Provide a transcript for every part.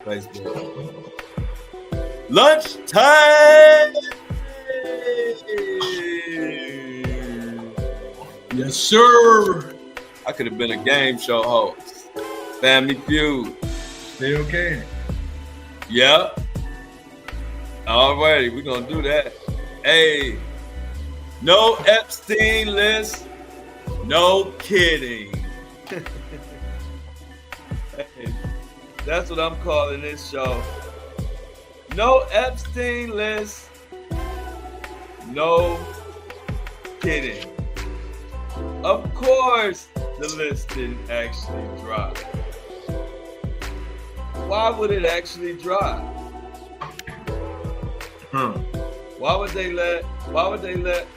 Facebook. Lunchtime. Yes, sir. I could have been a game show host. Family Feud. Still can. Yep. Alrighty, we're gonna do that. Hey, no Epstein list. No kidding. Hey, that's what I'm calling this show. No Epstein list. No kidding. Of course, the list didn't actually drop. Why would it actually drop? Why would they let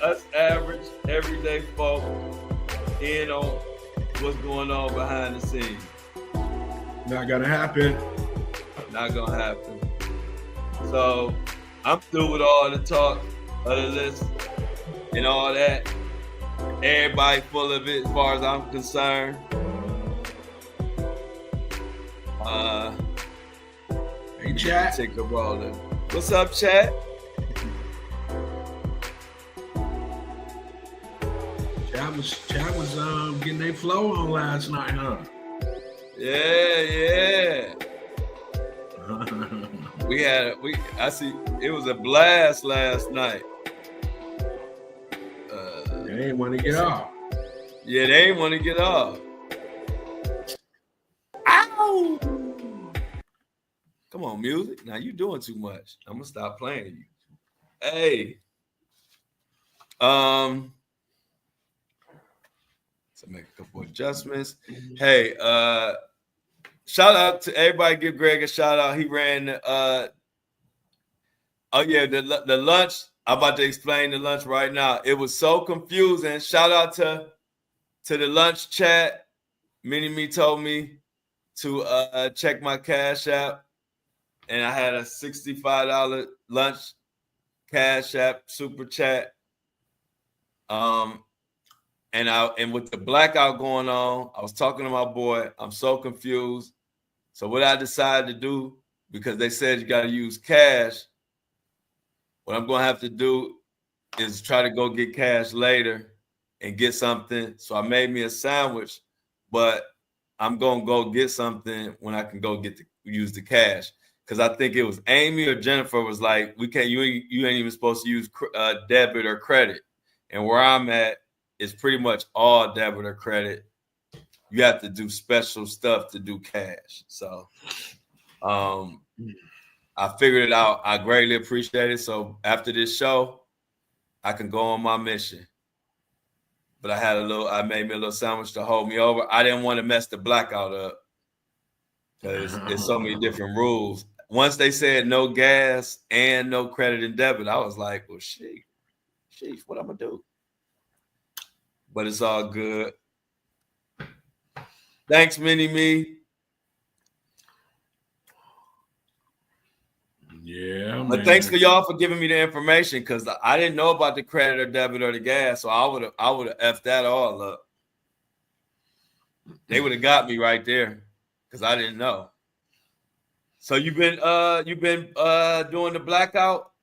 us average everyday folk in on what's going on behind the scenes? Not gonna happen. Not gonna happen. So I'm through with all the talk of the list and all that. Everybody full of it as far as I'm concerned. Hey, chat. Take a rolling. What's up, chat? Chat was getting their flow on last night, huh? Yeah. I see it was a blast last night. They ain't want to get off. Yeah, they ain't want to get off. Ow! Come on, music. Now you doing too much. I'm gonna stop playing you. Hey. So make a couple adjustments. Hey, shout out to everybody. Give Greg a shout out. He ran the lunch. I'm about to explain the lunch right now. It was so confusing. Shout out to the lunch chat. Mini-Me told me to check my Cash App, and I had a $65 lunch Cash App super chat. And with the blackout going on, I was talking to my boy. I'm so confused. So what I decided to do, because they said you got to use cash, what I'm going to have to do is try to go get cash later and get something. So I made me a sandwich, but I'm going to go get something when I can go use the cash. Because I think it was Amy or Jennifer was like, you ain't even supposed to use debit or credit. And where I'm at, it's pretty much all debit or credit. You have to do special stuff to do cash. So I figured it out. I greatly appreciate it. So after this show, I can go on my mission. But I made me a little sandwich to hold me over. I didn't want to mess the blackout up because there's so many different rules. Once they said no gas and no credit and debit, I was like, well, sheesh, what I'm going to do? But it's all good. Thanks, Mini-Me. Yeah, but thanks for y'all for giving me the information because I didn't know about the credit or debit or the gas, so I would have effed that all up. They would have got me right there because I didn't know. So you've been doing the blackout,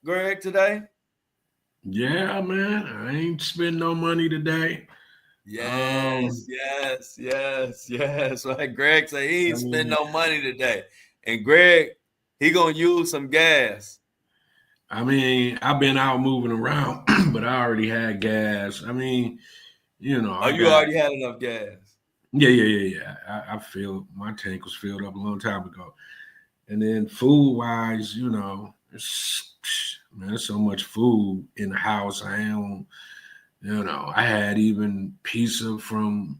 Greg, today? Yeah, man. I ain't spend no money today. Yes. Like Greg said, he ain't spend no money today. And Greg, he gonna use some gas. I mean, I've been out moving around, but I already had gas. I mean, you know. Already had enough gas. Yeah. I feel my tank was filled up a long time ago. And then food-wise, you know, there's so much food in the house. I had even pizza from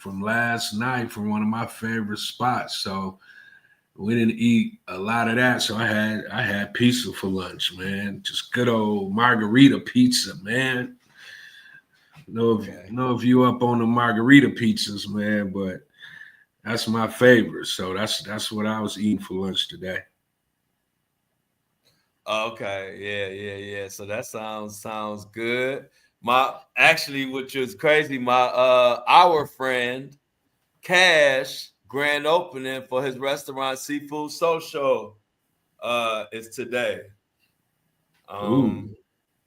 last night from one of my favorite spots. So we didn't eat a lot of that. So I had pizza for lunch, man. Just good old margarita pizza, man. Know if you up on the margarita pizzas, man, but that's my favorite. So that's what I was eating for lunch today. Okay. Yeah. So that sounds good. Which was crazy, our friend Cash grand opening for his restaurant, Seafood Social, is today. Ooh.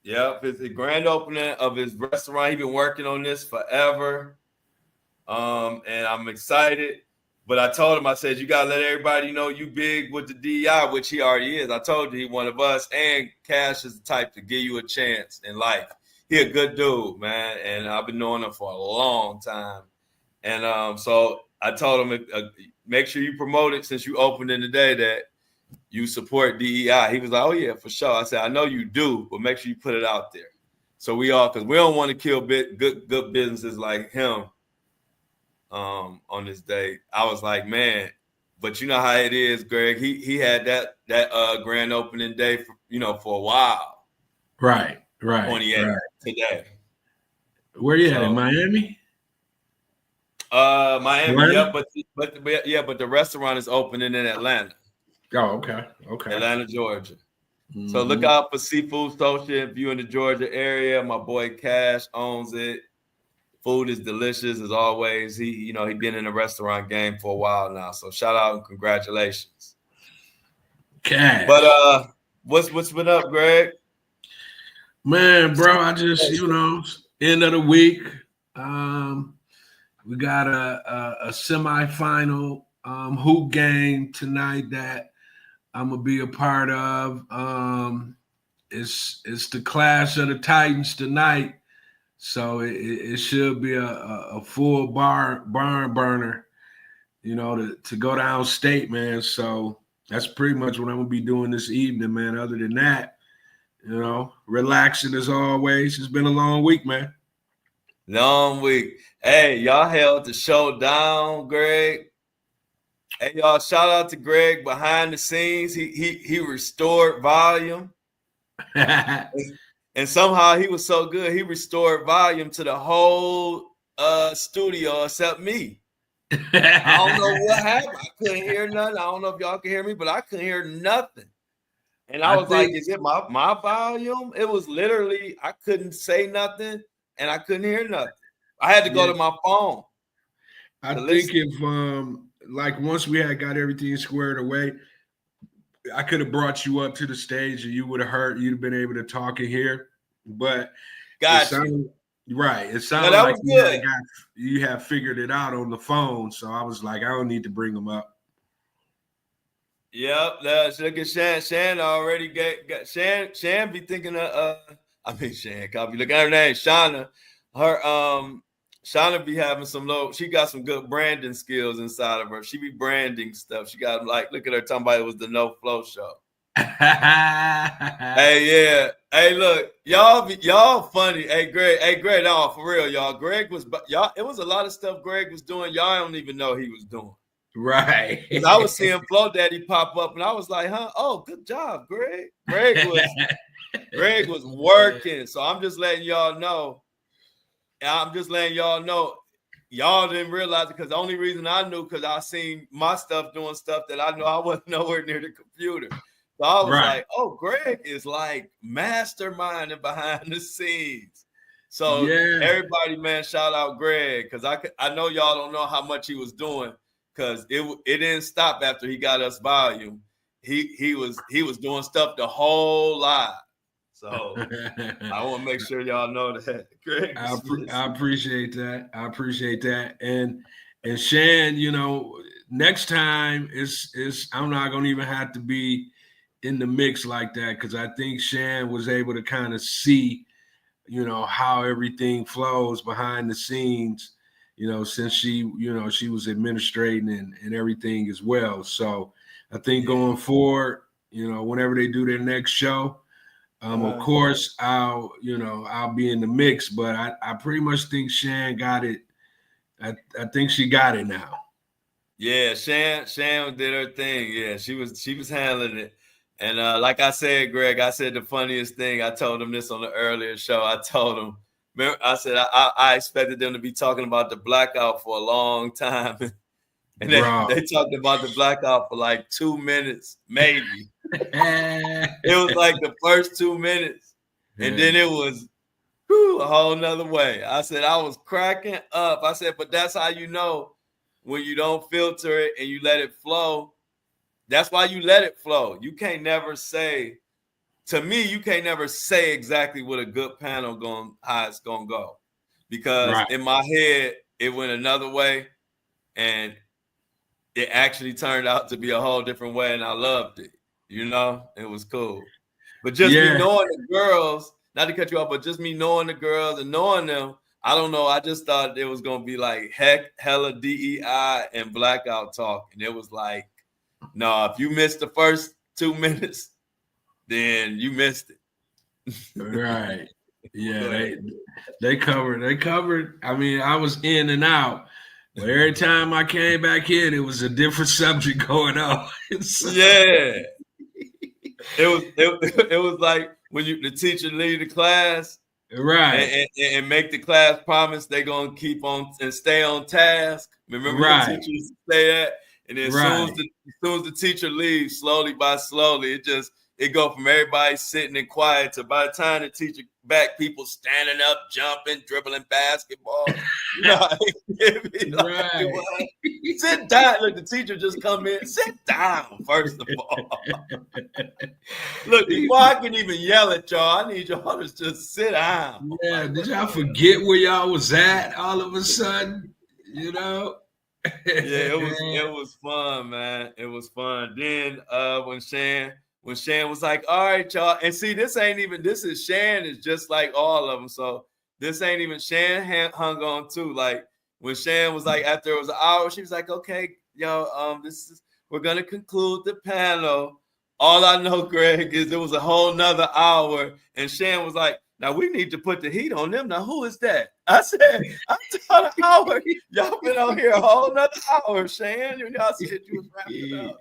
Yep, it's the grand opening of his restaurant. He's been working on this forever. And I'm excited. But I told him, I said, you gotta let everybody know you big with the DEI, which he already is. I told you he one of us, and Cash is the type to give you a chance in life. He a good dude, man, and I've been knowing him for a long time. And so I told him, make sure you promote it since you opened in the day that you support DEI. He was like, oh yeah, for sure. I said, I know you do, but make sure you put it out there. So we all, because we don't want to kill good businesses like him. On this day, I was like, man, but you know how it is, Greg. He had that grand opening day for for a while. Right. 28 right. today. Where you at in Miami? Miami, yeah, but the restaurant is opening in Atlanta. Oh, okay. Atlanta, Georgia. Mm-hmm. So look out for Seafood Social if you're in the Georgia area. My boy Cash owns it. Food is delicious as always. He been in the restaurant game for a while now. So shout out and congratulations. Cash. But what's been up, Greg? Man, bro, I just end of the week. We got a semifinal hoop game tonight that I'm gonna be a part of. It's the Clash of the Titans tonight. So it should be a full barn burner, to go down state, man. So that's pretty much what I'm gonna be doing this evening, man. Other than that, relaxing as always. It's been a long week, man. Long week. Hey, y'all held the show down, Greg. Hey, y'all, shout out to Greg behind the scenes. He restored volume. And somehow he was so good, he restored volume to the whole studio except me. I don't know what happened. I couldn't hear nothing. I don't know if y'all can hear me, but I couldn't hear nothing. And I was like, is it my volume? It was literally, I couldn't say nothing and I couldn't hear nothing. I had to go to my phone. I think if once we had got everything squared away, I could have brought you up to the stage and you would have heard, you'd have been able to talk and hear. But it sounded like you have figured it out on the phone. So I was like, I don't need to bring them up. Yep, look at Shan. Shan already got Shan. Shan be thinking of Shan. Copy. Look at her name, Shauna. Shauna be having she got some good branding skills inside of her. She be branding stuff. She got look at her talking about it was the No Flow show. Hey, yeah. Hey, look, y'all funny. Hey, Greg, no, for real, y'all. It was a lot of stuff Greg was doing. Y'all don't even know he was doing. Right. I was seeing Flow Daddy pop up and I was like, huh? Oh, good job, Greg. Greg was working. So I'm just letting y'all know. Y'all didn't realize it because the only reason I knew because I seen my stuff doing stuff that I know I wasn't nowhere near the computer. So I was like, oh, Greg is like masterminding behind the scenes. So everybody, man, shout out Greg because I know y'all don't know how much he was doing because it didn't stop after he got us volume. He was doing stuff the whole live. So I want to make sure y'all know that. Greg, I appreciate that. And Shan, next time I'm not gonna even have to be in the mix like that because I think Shan was able to kind of see, how everything flows behind the scenes, since she was administrating and everything as well. So I think going forward, whenever they do their next show. Of course, I'll be in the mix, but I pretty much think Shan got it. I think she got it now. Yeah, Shan did her thing. Yeah, she was handling it. And like I said, Greg, I said the funniest thing. I told him this on the earlier show. I told him, remember, I said I expected them to be talking about the blackout for a long time. And they talked about the blackout for like 2 minutes, maybe. It was like the first 2 minutes. And then it was a whole nother way. I said, I was cracking up. I said, but that's how you know when you don't filter it and you let it flow, that's why you let it flow. You can't never say, to me, you can't never say exactly what a good panel how it's gonna go. Because in my head, it went another way, and it actually turned out to be a whole different way, and I loved it. You know, it was cool. But just me knowing the girls, not to cut you off, but just me knowing the girls and knowing them, I don't know. I just thought it was gonna be like hella DEI and blackout talk, and it was like, no, if you missed the first 2 minutes, then you missed it. Right. Yeah, they covered. I mean, I was in and out, but every time I came back in, it was a different subject going on. Yeah. It was like when the teacher leave the class, right, and make the class promise they're gonna keep on and stay on task. Remember, the teacher used to say that, and then as soon as the teacher leaves, slowly by slowly, it go from everybody sitting and quiet to by the time the teacher back, people standing up, jumping, dribbling basketball. You know, sit down. Look, the teacher just come in. Sit down, first of all. Look, before I can even yell at y'all, I need y'all to just sit down. Yeah, did y'all forget where y'all was at all of a sudden? You know? Yeah, it was fun, man. It was fun. Then when Shan was like, all right, y'all. And see, this is Shan is just like all of them. So this ain't even Shan hung on too. Like when Shan was like, after it was an hour, she was like, okay, yo, we're gonna conclude the panel. All I know, Greg, is it was a whole nother hour. And Shan was like, now we need to put the heat on them. Now, who is that? I said, I'm talking an hour. Y'all been on here a whole nother hour, Shan. Y'all said you was wrapping it up.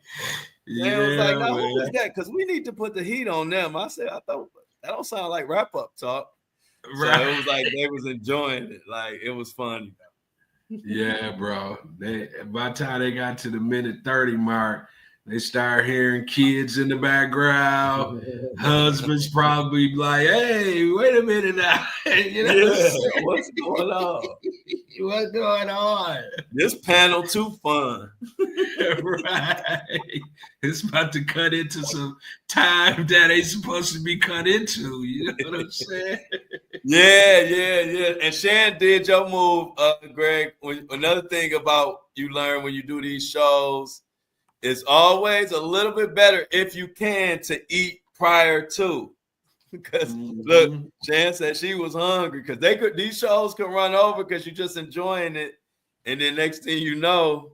Shan was like, now who is that? Because we need to put the heat on them. I said, I thought that don't sound like wrap-up talk. Right. So it was like they was enjoying it. Like it was funny. Yeah, bro. By the time they got to the minute 30 mark, they start hearing kids in the background. Husbands probably like, hey, wait a minute now. You know what's going on? What's going on? This panel too fun. Right. It's about to cut into some time that ain't supposed to be cut into. You know what I'm saying? Yeah. And Shan did your move, Greg. Another thing about you learn when you do these shows, it's always a little bit better if you can to eat prior to, because look, Shan said she was hungry because these shows could run over because you're just enjoying it, and then next thing you know,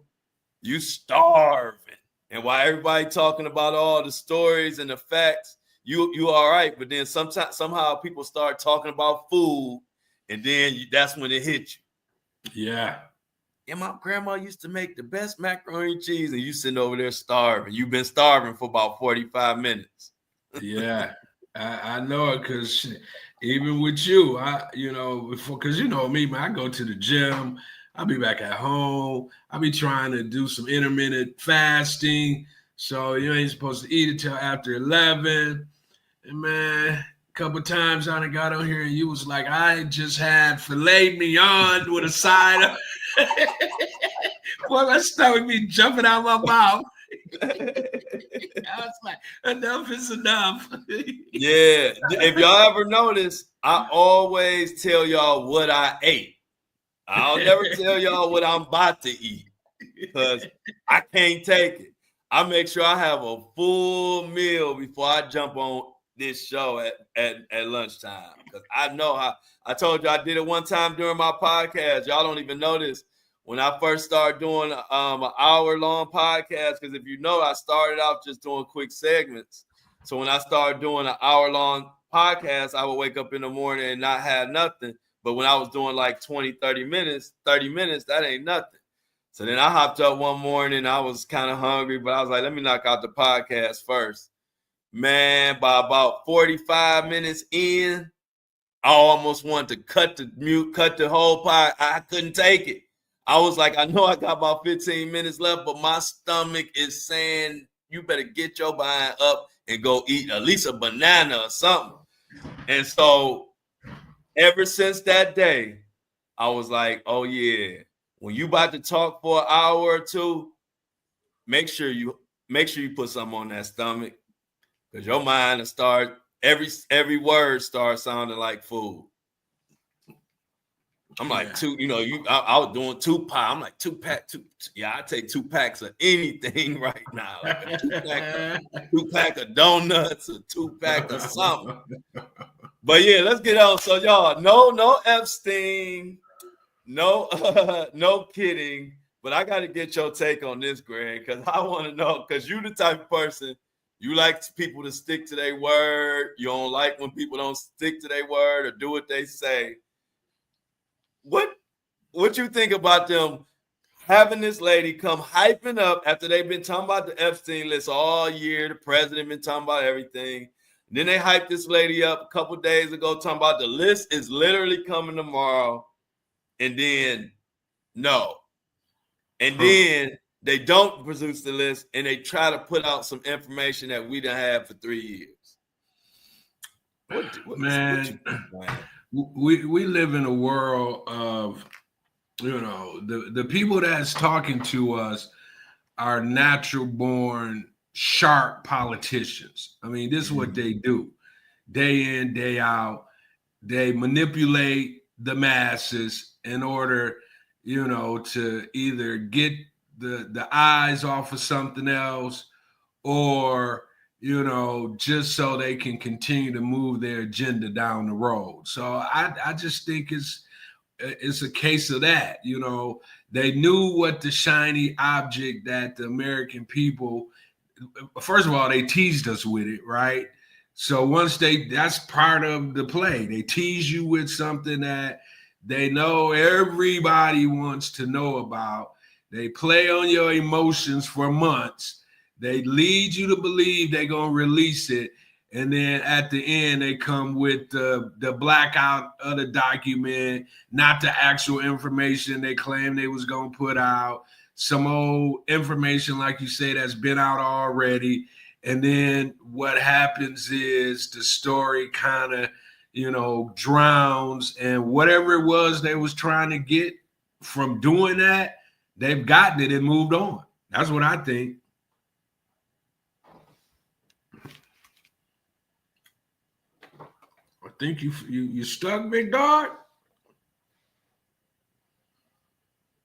you starving, and while everybody talking about all the stories and the facts, you all right, but then somehow people start talking about food, and then that's when it hit you. Yeah. And my grandma used to make the best macaroni and cheese, and you sitting over there starving. You've been starving for about 45 minutes. Yeah, I know it because even with you, because you know me, man, I go to the gym. I'll be back at home. I'll be trying to do some intermittent fasting. So you ain't supposed to eat until after 11. And man, a couple of times I done got on here and you was like, I just had filet mignon with a side of boy, my stomach be jumping out my mouth. I was like, enough is enough. Yeah. If y'all ever notice, I always tell y'all what I ate. I'll never tell y'all what I'm about to eat because I can't take it. I make sure I have a full meal before I jump on this show at lunchtime. Because I know how I told you I did it one time during my podcast. Y'all don't even know this. When I first started doing an hour-long podcast, because if you know, I started out just doing quick segments. So when I started doing an hour-long podcast, I would wake up in the morning and not have nothing. But when I was doing like 20, 30 minutes, that ain't nothing. So then I hopped up one morning. I was kind of hungry, but I was like, let me knock out the podcast first. Man, by about 45 minutes in, I almost wanted to cut the whole pod. I couldn't take it. I was like, I know I got about 15 minutes left, but my stomach is saying, you better get your behind up and go eat at least a banana or something. And so ever since that day, I was like, oh, yeah, when you about to talk for an hour or two, make sure you put something on that stomach, because your mind will start every word starts sounding like food. I'm like I was doing 2 packs. I'm like 2 pack. I take 2 packs of anything right now, like a 2 pack of donuts, a 2 pack of something. But yeah, let's get on. So y'all, no Epstein, no kidding. But I got to get your take on this, Greg, because I want to know, because you the type of person, you like people to stick to their word. You don't like when people don't stick to their word or do what they say. What you think about them having this lady come hyping up after they've been talking about the Epstein list all year? The president been talking about everything. And then they hyped this lady up a couple days ago talking about the list is literally coming tomorrow. And then no. And then they don't produce the list and they try to put out some information that we done had for 3 years. Man, we live in a world of, the people that's talking to us are natural born sharp politicians. I mean, this is what they do day in, day out. They manipulate the masses in order, to either get the eyes off of something else, or just so they can continue to move their agenda down the road. So I just think it's a case of that. They knew what the shiny object that the American people, first of all, they teased us with it, right? So that's part of the play. They tease you with something that they know everybody wants to know about. They play on your emotions for months. They lead you to believe they're going to release it. And then at the end, they come with the blackout of the document, not the actual information they claimed they was going to put out. Some old information, like you say, that's been out already. And then what happens is the story kind of, drowns. And whatever it was they was trying to get from doing that, they've gotten it and moved on. That's what I think. I think you stuck, big dog.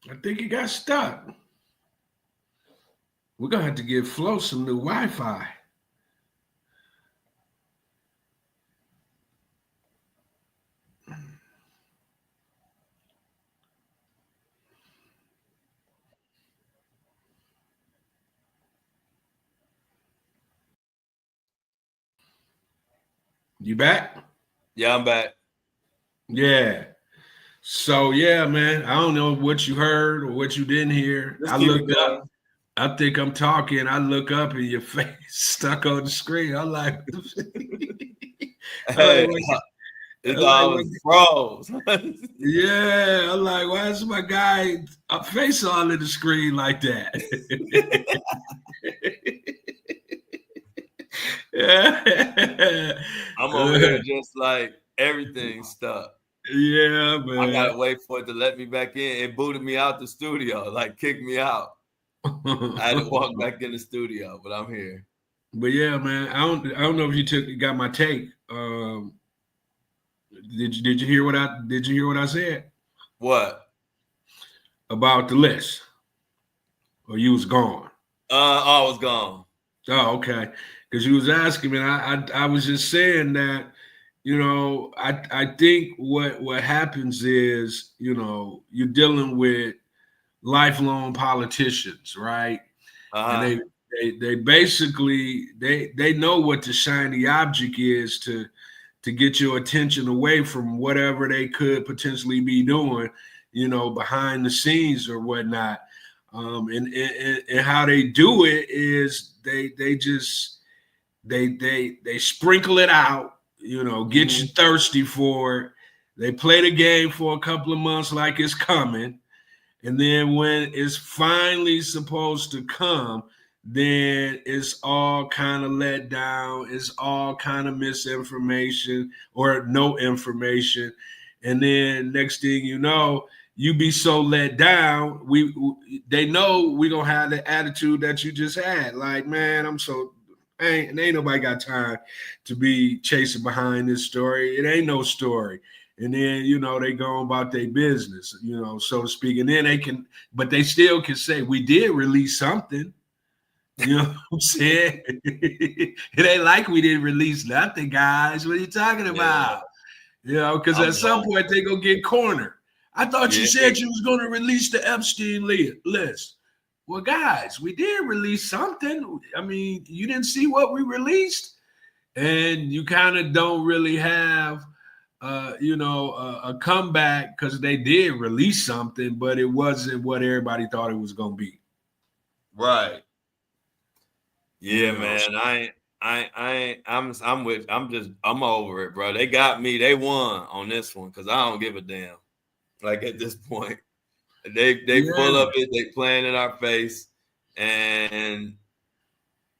I think you got stuck. We're gonna have to give Flo some new Wi-Fi. You back? Yeah, I'm back. Yeah. So yeah, man. I don't know what you heard or what you didn't hear. Let's I keep looked it going. up. I think I'm talking. I look up and your face stuck on the screen. I'm like, hey, it's always froze. Yeah, I'm like, why is my guy face all in the screen like that? Yeah. I'm over here just like everything stuck. Yeah, man. I gotta wait for it to let me back in. It booted me out the studio, like kicked me out. I had to walk back in the studio, but I'm here. But yeah, man, I don't know if you got my take. Did you hear what I said? What? About the list? Or you was gone? I was gone. Oh, okay. Because you was asking me, and I was just saying that, I think what happens is, you're dealing with lifelong politicians, right? And they basically they know what the shiny object is to get your attention away from whatever they could potentially be doing, behind the scenes or whatnot. And how they do it is they just they sprinkle it out, get you thirsty for it. They play the game for a couple of months like it's coming. And then when it's finally supposed to come, then it's all kind of let down. It's all kind of misinformation or no information. And then next thing you know, you be so let down. They know we gonna have the attitude that you just had. Like, man, ain't nobody got time to be chasing behind this story. It ain't no story. And then, they go about their business, so to speak. And then but they still can say, we did release something. You know what I'm saying? It ain't like we didn't release nothing, guys. What are you talking about? Because at some point they gonna get cornered. I thought you said you was gonna release the Epstein list. Well, guys, we did release something. I mean, you didn't see what we released, and you kind of don't really have, a comeback because they did release something, but it wasn't what everybody thought it was gonna be. Right. Yeah, man. I'm over it, bro. They got me. They won on this one because I don't give a damn. Like at this point, they full of it. They playing in our face, and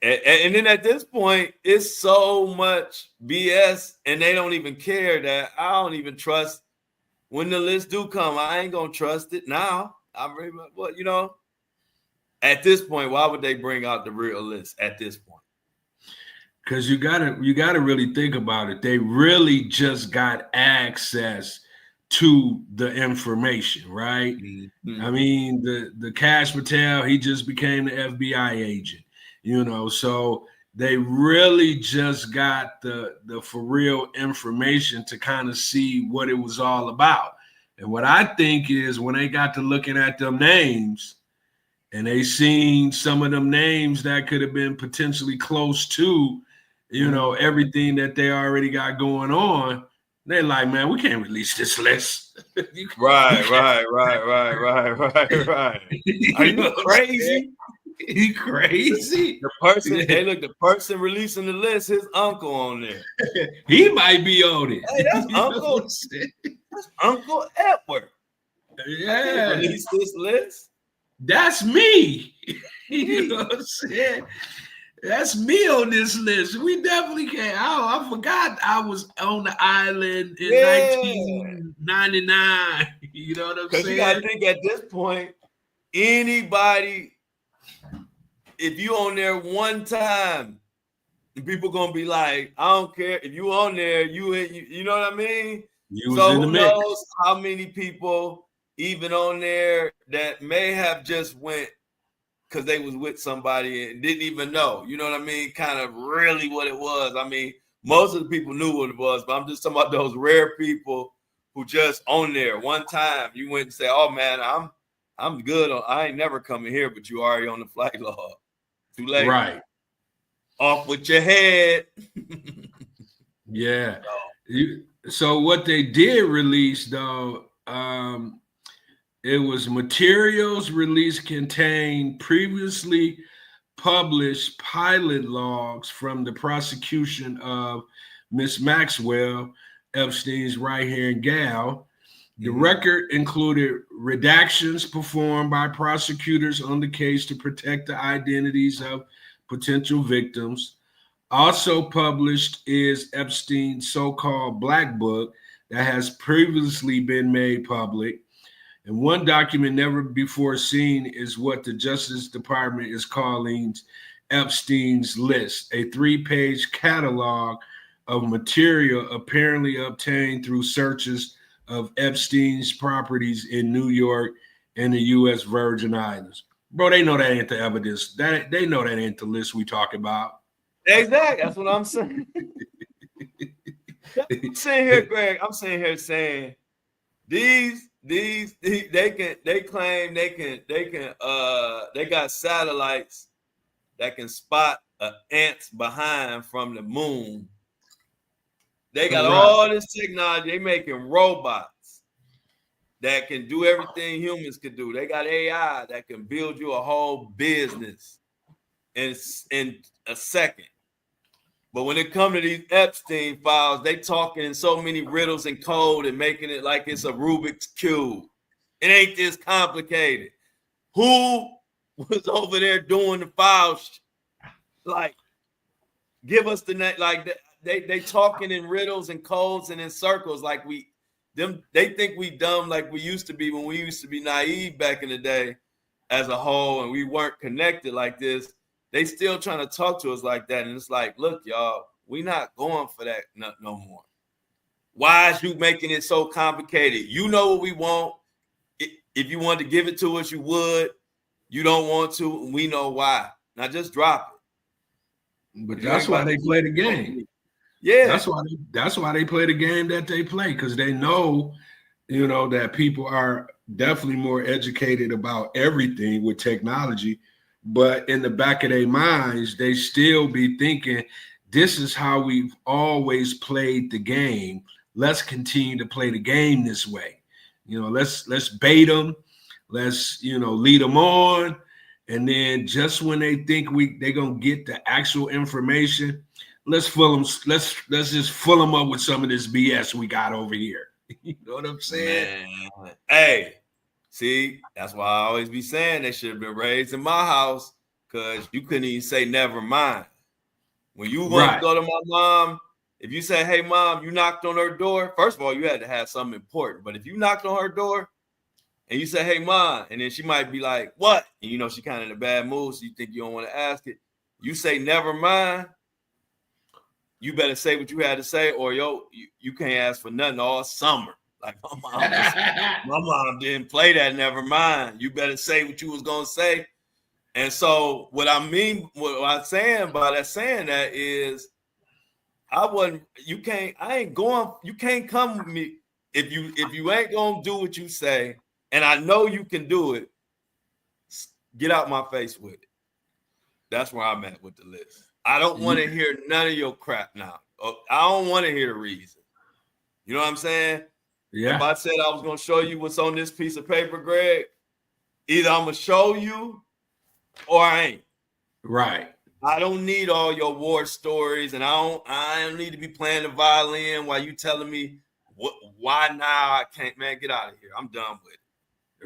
then at this point, it's so much BS, and they don't even care that I don't even trust when the list do come. I ain't gonna trust it now. At this point, why would they bring out the real list at this point? Because you gotta really think about it. They really just got access to the information, right? Mm-hmm. I mean, the Cash Patel, he just became the FBI agent, so they really just got the for real information to kind of see what it was all about. And what I think is when they got to looking at them names and they seen some of them names that could have been potentially close to, everything that they already got going on, they're like, man, we can't release this list. Right. Are you crazy? You crazy? The person releasing the list, his uncle on there. He might be on it. Hey, that's Uncle. That's Uncle Edward. Yeah. Release this list. That's me. You know what I'm saying? That's me on this list. We definitely can't. I forgot I was on the island in 1999. You know what I'm saying? Because you got to think at this point, anybody, if you on there one time, people going to be like, I don't care. If you on there, you know what I mean? So who knows how many people even on there that may have just went because they was with somebody and didn't even know, you know what I mean? Kind of really what it was. I mean, most of the people knew what it was, but I'm just talking about those rare people who just on there one time. You went and say, "Oh man, I'm good. I ain't never coming here," but you already on the flight log. Too late. Right. Off with your head. Yeah. So what they did release though, it was materials released contain previously published pilot logs from the prosecution of Miss Maxwell, Epstein's right-hand gal. The record included redactions performed by prosecutors on the case to protect the identities of potential victims. Also published is Epstein's so-called Black Book that has previously been made public. And one document never before seen is what the Justice Department is calling Epstein's List, a 3-page catalog of material apparently obtained through searches of Epstein's properties in New York and the U.S. Virgin Islands. Bro, they know that ain't the evidence. They know that ain't the list we talk about. Exactly. That's what I'm saying. I'm sitting here, Greg. I'm sitting here saying they claim they got satellites that can spot an ant's behind from the moon. They got all this technology. They making robots that can do everything humans could do. They got AI that can build you a whole business in a second. But when it comes to these Epstein files, they talking in so many riddles and code and making it like it's a Rubik's Cube. It ain't this complicated. Who was over there doing the files? Like, give us the name. Like, they talking in riddles and codes and in circles like we they think we dumb like we used to be when we used to be naive back in the day as a whole, and we weren't connected like this. They still trying to talk to us like that, and it's like, look, y'all, we not going for that no more. Why is you making it so complicated? You know what we want. If you wanted to give it to us, you would. You don't want to, and we know why. Now just drop it. But that's why they play the game. Yeah, that's why they play the game that they play, because they know, that people are definitely more educated about everything with technology, but in the back of their minds, they still be thinking, this is how we've always played the game. Let's continue to play the game this way. Let's bait them. Let's, lead them on. And then just when they think they're going to get the actual information, let's fill them. Let's just fill them up with some of this BS we got over here. You know what I'm saying? Man. Hey, see, that's why I always be saying they should have been raised in my house, because you couldn't even say never mind. When you want to go to my mom, if you say, hey, mom, you knocked on her door, first of all, you had to have something important. But if you knocked on her door and you say, hey, mom, and then she might be like, what? And she kind of in a bad mood, so you think you don't want to ask it. You say never mind. You better say what you had to say, or you can't ask for nothing all summer. Like my mom didn't play that. Never mind. You better say what you was gonna say. And so what I'm saying by that saying that is, you can't come with me if you ain't gonna do what you say, and I know you can do it. Get out my face with it. That's where I'm at with the list. I don't want to hear none of your crap now. I don't want to hear the reason. You know what I'm saying? Yeah. If I said I was going to show you what's on this piece of paper, Greg, either I'm going to show you or I ain't. Right. I don't need all your war stories, and I don't need to be playing the violin while you telling me why now I can't. Man, get out of here. I'm done with it.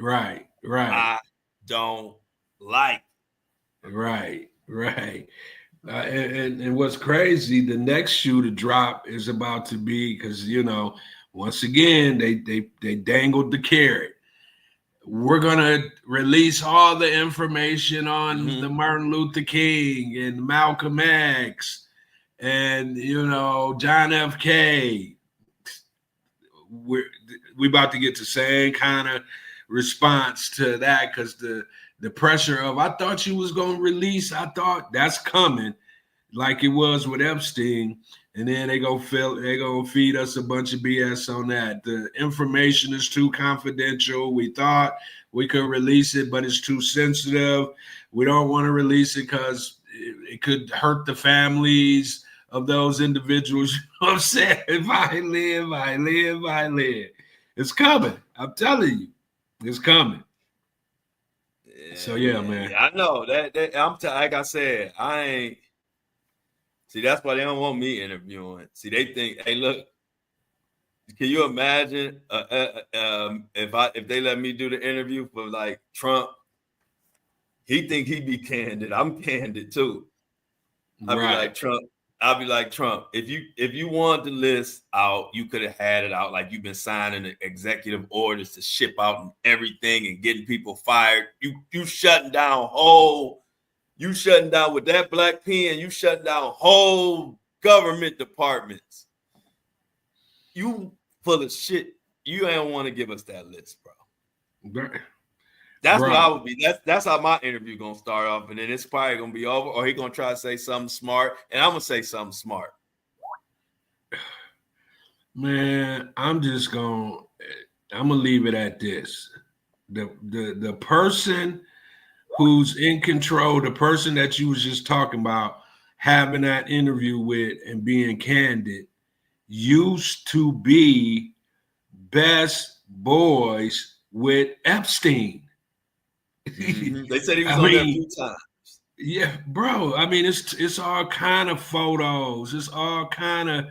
Right. I don't like it. Right. And what's crazy, the next shoe to drop is about to be, because once again they dangled the carrot. We're gonna release all the information on the Martin Luther King and Malcolm X and John F. K. We about to get the same kind of response to that, because the pressure of, I thought you was going to release, I thought that's coming, like it was with Epstein, and then they gonna feed us a bunch of BS on that. The information is too confidential. We thought we could release it, but it's too sensitive. We don't want to release it because it could hurt the families of those individuals. You know what I'm saying? If I live. It's coming. I'm telling you, it's coming. So yeah, man. I know that like I said, I ain't. See, that's why they don't want me interviewing. See, they think, hey, look, can you imagine if they let me do the interview for like Trump? He think he be candid. I'm candid too. I'll be like Trump. If you want the list out, you could have had it out. Like, you've been signing the executive orders to ship out and everything and getting people fired. You shutting down with that black pen. You shutting down whole government departments. You full of shit. You ain't want to give us that list, bro. That's what I would be. That's how my interview gonna start off, and then it's probably gonna be over, or he gonna try to say something smart, and I'm gonna say something smart. Man, I'm gonna leave it at this. The person who's in control, the person that you was just talking about, having that interview with and being candid, used to be best boys with Epstein. Mm-hmm. They said he was on there a few times. Yeah, bro. I mean, it's all kind of photos. It's all kind of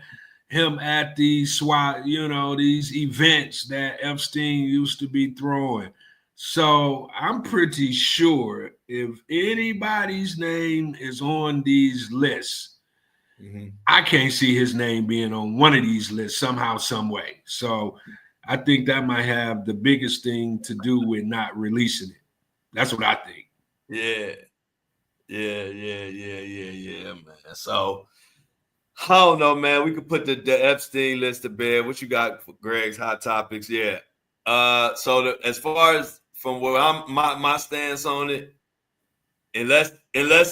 him at these these events that Epstein used to be throwing. So I'm pretty sure if anybody's name is on these lists, I can't see his name being on one of these lists somehow, some way. So I think that might have the biggest thing to do with not releasing it. That's what I think. Yeah. Yeah, man. So I don't know, man. We could put the Epstein list to bed. What you got for Greg's hot topics? Yeah. So as far as from where I'm my stance on it, unless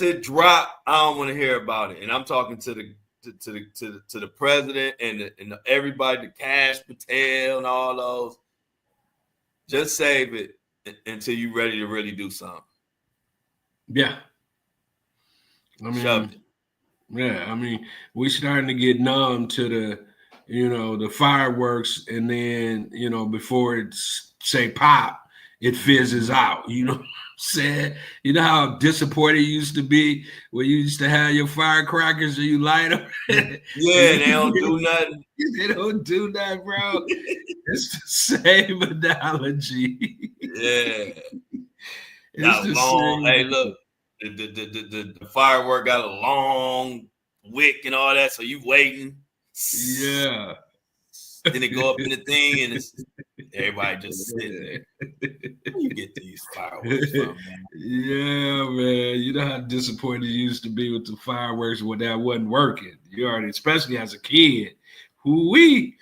it drop, I don't want to hear about it. And I'm talking to the president and everybody, the Cash Patel and all those. Just save it until you're ready to really do something. Yeah. I mean, we starting to get numb to the fireworks, and then, before it's say pop, it fizzes out. You know what I'm saying? You know how disappointed you used to be when you used to have your firecrackers and you light them? Yeah, they don't do nothing. They don't do that, bro. It's the same analogy. Yeah. It's the long. same. Hey, look, the firework got a long wick and all that, so you waiting. Yeah. Then it go up in the thing, and it's everybody just sitting there. Where you get these fireworks from, man? Yeah, man. You know how disappointed you used to be with the fireworks when that wasn't working. You already, especially as a kid. Who-wee.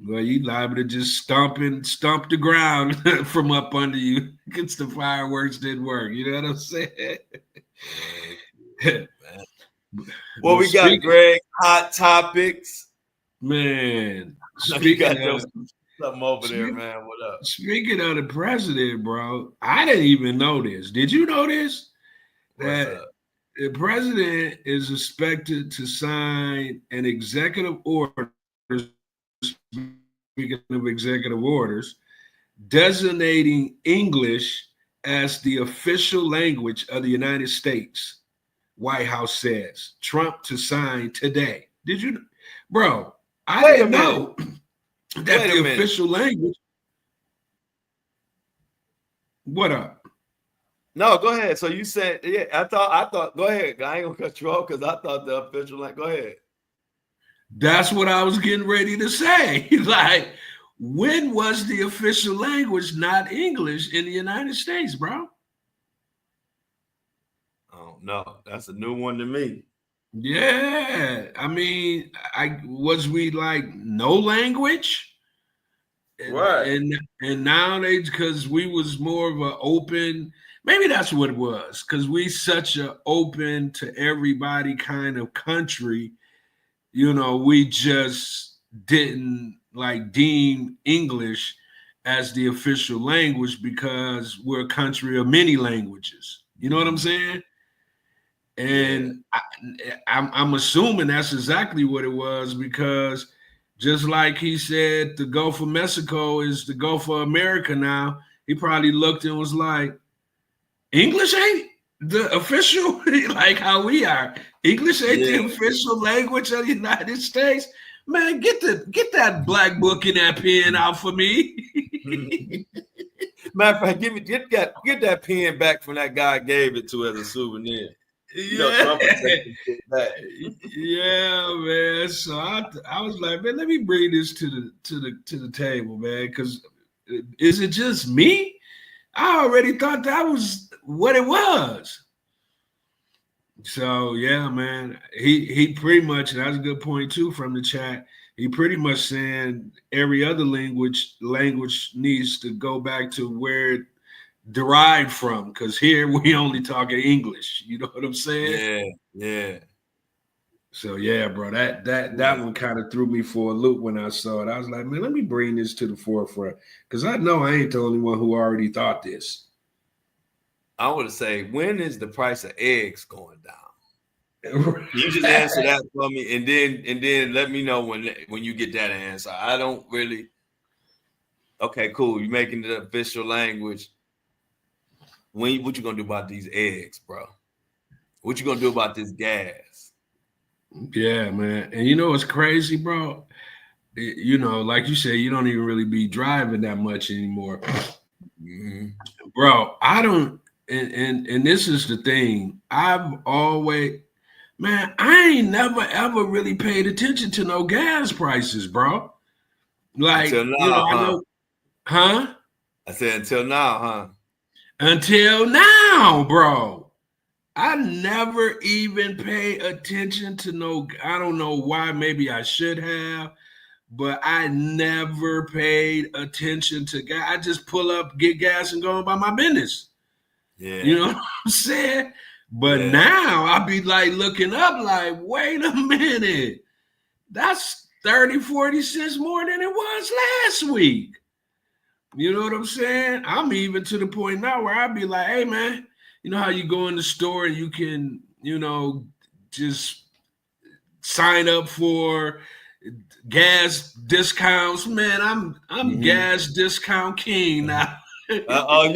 Well, you liable to just stomp the ground from up under you because the fireworks didn't work. You know what I'm saying? Well, we got Greg hot topics. Man, You got something over there, man. What up? Speaking of the president, bro, I didn't even know this. Did you know this? That the president is expected to sign an executive order. Speaking of executive orders, designating English as the official language of the United States. White House says Trump to sign today. Did you, bro? I didn't know that the official language. What up? No, go ahead. So you said, yeah, I thought, go ahead. I ain't gonna cut you off because I thought the official language. Go ahead. That's what I was getting ready to say. Like, when was the official language not English in the United States, bro? Oh no, that's a new one to me. Yeah, I mean, we like no language, right? And nowadays, because we was more of an open, maybe that's what it was, because we such a open to everybody kind of country. We just didn't like deem English as the official language because we're a country of many languages. You know what I'm saying? And yeah. I'm assuming that's exactly what it was, because just like he said, the Gulf of Mexico is the Gulf of America now, he probably looked and was like, English ain't the official, like how we are. English ain't the official language of the United States. Man, get that black book and that pen out for me. Matter of fact, get that pen back from that guy I gave it to as a souvenir. Yeah, yeah, man. So I was like, man, let me bring this to the table, man. Because is it just me? I already thought that was what it was. So yeah, man. He pretty much, that's a good point too from the chat. He pretty much saying every other language needs to go back to where it derived from, because here we only talking English. You know what I'm saying? Yeah. So yeah, bro, that one kind of threw me for a loop when I saw it. I was like, man, let me bring this to the forefront, because I know I ain't the only one who already thought this. I would say, when is the price of eggs going down? You just answer that for me, and then let me know when you get that answer. I don't really. Okay, cool. You're making it official language. What you gonna do about these eggs, bro? What you gonna do about this gas? Yeah, man. And you know what's crazy, bro? Like you said, you don't even really be driving that much anymore. Mm-hmm. Bro, I don't, and this is the thing. I've always, man, I ain't never ever really paid attention to no gas prices, bro. Like, Until now, I know, huh? I said until now, huh? Until now, bro. I never even pay attention to no, I don't know why, maybe I should have, but I never paid attention to gas. I just pull up, get gas, and go about my business. Yeah. You know what I'm saying? But Yeah. now I be like looking up, like, wait a minute. That's 30, 40 cents more than it was last week. You know what I'm saying? I'm even to the point now where I'd be like, hey, man, you know how you go in the store and you can, just sign up for gas discounts? Man, I'm gas discount king now. You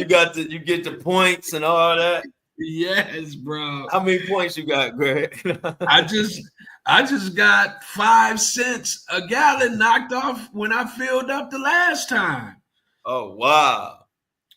get the points and all that. Yes, bro. How many points you got, Greg? I just got 5 cents a gallon knocked off when I filled up the last time. Oh, wow.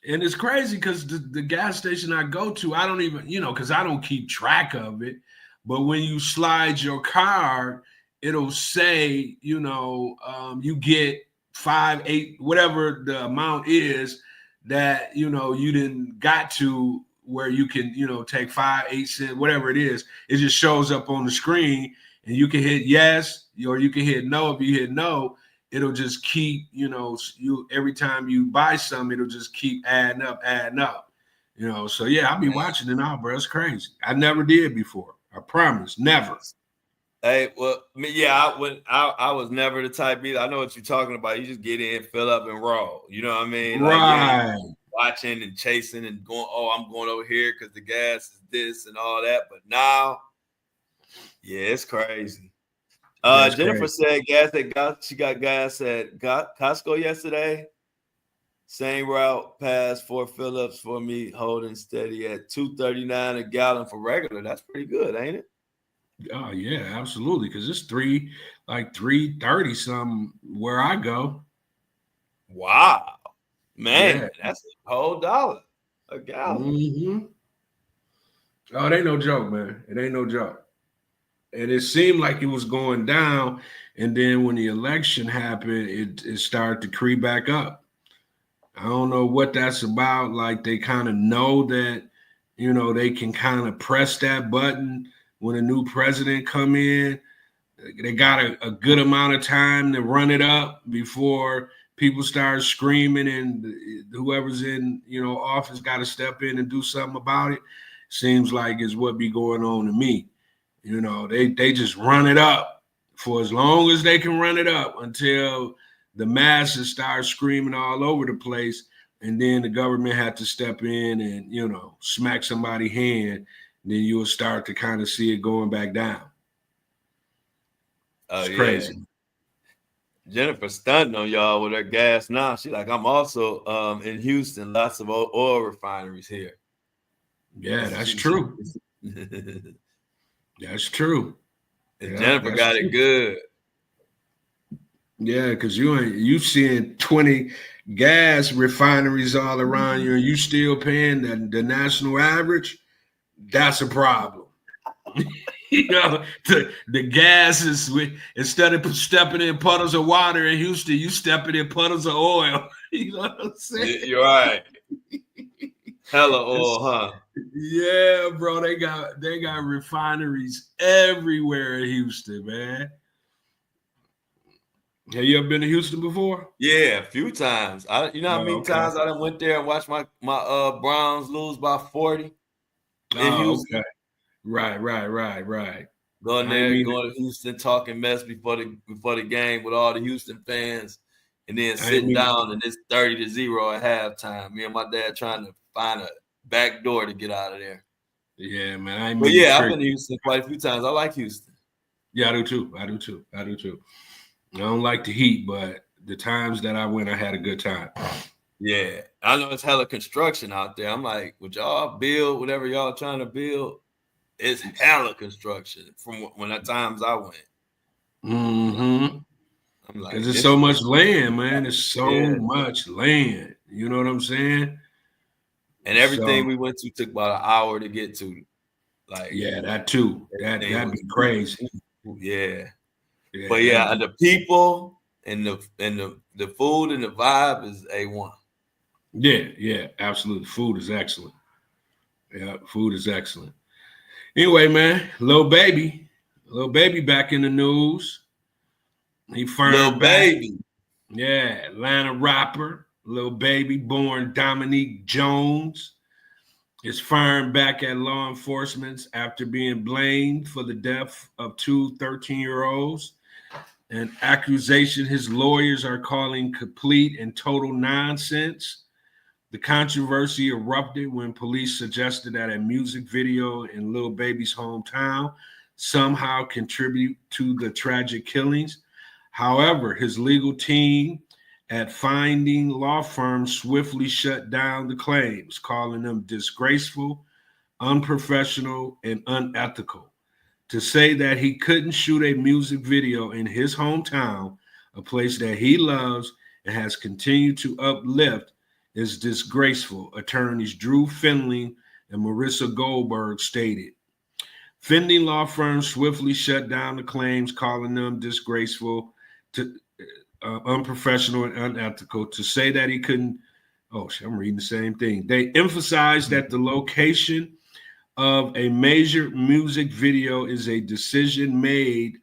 And it's crazy because the gas station I go to, I don't even, because I don't keep track of it. But when you slide your card, it'll say, you get 5, 8, whatever the amount is that, you didn't got to where you can, take 5, 8 cents, whatever it is. It just shows up on the screen and you can hit yes or you can hit no. If you hit no, it'll just keep, you every time you buy some, it'll just keep adding up. So yeah, I'll be watching it now, bro. It's crazy. I never did before. I promise, never. Hey, well, I was never the type either. I know what you're talking about. You just get in, fill up, and roll. You know what I mean? Right. Like, watching and chasing and going, oh, I'm going over here because the gas is this and all that. But now, yeah, it's crazy. Jennifer said she got gas at Costco yesterday. Same route past Fort Phillips for me, holding steady at $2.39 a gallon for regular. That's pretty good, ain't it? Oh yeah, absolutely. Because it's $3.30 something where I go. Wow, man, Yeah. that's a whole dollar a gallon. Mm-hmm. Oh, it ain't no joke, man. It ain't no joke. And it seemed like it was going down, and then when the election happened, it started to creep back up. I don't know what that's about. Like they kind of know that, they can kind of press that button when a new president come in. They got a good amount of time to run it up before people start screaming, and whoever's in, office got to step in and do something about it. Seems like is what be going on to me. They just run it up for as long as they can run it up until the masses start screaming all over the place. And then the government had to step in and, smack somebody's hand. Then you'll start to kind of see it going back down. It's crazy. Jennifer stunting on y'all with her gas now. She's like, I'm also in Houston, lots of oil refineries here. Yeah, that's true. That's true. And Jennifer got it good. Yeah, because you seeing 20 gas refineries all around you, and you still paying the national average. That's a problem. The gas is instead of stepping in puddles of water in Houston, you stepping in puddles of oil. You know what I'm saying? You're right. Hella oil, huh? Yeah, bro. They got refineries everywhere in Houston, man. Have you ever been to Houston before? Yeah, a few times. How many times I went there and watched my Browns lose by 40 in Houston. Okay. Right. Going to Houston, talking mess before the game with all the Houston fans, and then sitting down and it's 30-0 at halftime. Me and my dad trying to find a back door to get out of there. Yeah, man. I've been to Houston quite a few times. I like Houston. Yeah, I do too. I don't like the heat, but the times that I went, I had a good time. Yeah, I know it's hella construction out there. I'm like, would y'all build whatever y'all trying to build? It's hella construction from when the times I went. Mm-hmm. I'm like, because it's so much land, man. It's so much land. You know what I'm saying? And everything we went to took about an hour to get to. Like, yeah, that too. That'd be crazy. Yeah. But yeah, the people and the food and the vibe is A1. Yeah, absolutely. Food is excellent. Yeah, food is excellent. Anyway, man, Lil Baby back in the news. He Lil firmed back. Baby. Yeah, Atlanta rapper, Lil Baby, born Dominique Jones, is firing back at law enforcement after being blamed for the death of two 13-year-olds, an accusation his lawyers are calling complete and total nonsense. The controversy erupted when police suggested that a music video in Lil Baby's hometown somehow contribute to the tragic killings. However, his legal team at Finding Law Firm swiftly shut down the claims, calling them disgraceful, unprofessional, and unethical. To say that he couldn't shoot a music video in his hometown, a place that he loves and has continued to uplift, is disgraceful, attorneys Drew Finley and Marissa Goldberg stated. Finley law firm swiftly shut down the claims, calling them disgraceful, unprofessional, and unethical. To say that he couldn't, I'm reading the same thing. They emphasized that the location of a major music video is a decision made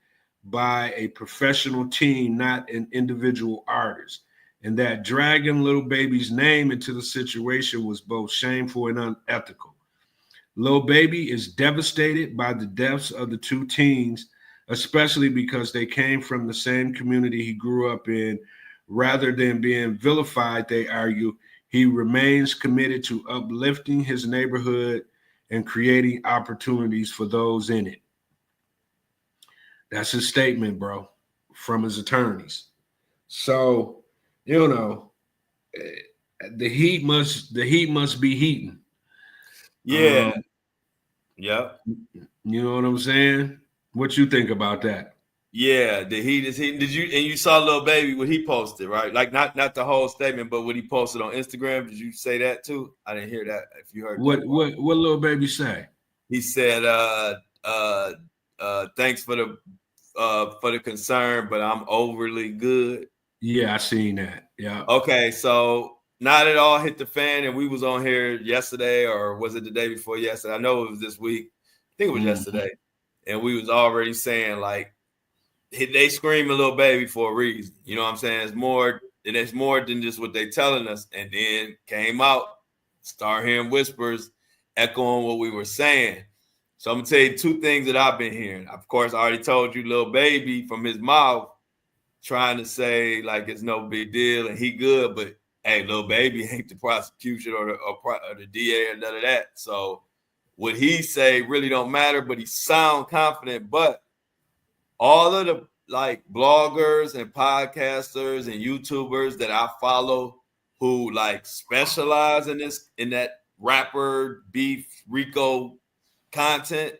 by a professional team, not an individual artist, and that dragging Lil Baby's name into the situation was both shameful and unethical. Lil Baby is devastated by the deaths of the two teens, especially because they came from the same community he grew up in. Rather than being vilified, they argue, he remains committed to uplifting his neighborhood and creating opportunities for those in it. That's his statement, bro, from his attorneys. So, the heat must be heating. Yeah. Yep. You know what I'm saying? What you think about that? Yeah, the heat is heating. You saw Lil Baby what he posted, right? Like not the whole statement, but what he posted on Instagram. Did you say that too? I didn't hear that. If you heard what that what Lil Baby say? He said, thanks for the concern, but I'm overly good. Yeah, I seen that. Yeah. Okay, so now that it all hit the fan, and we was on here yesterday, or was it the day before yesterday? I know it was this week. I think it was yesterday, and we was already saying like they scream a Lil Baby for a reason. You know what I'm saying? It's more than just what they telling us. And then came out, start hearing whispers echoing what we were saying. So I'm gonna tell you two things that I've been hearing. Of course, I already told you Lil Baby from his mouth trying to say like it's no big deal and he good, but hey, Lil Baby ain't the prosecution or the DA or none of that. So what he say really don't matter, but he sound confident. But all of the like bloggers and podcasters and YouTubers that I follow who like specialize in that rapper beef Rico content,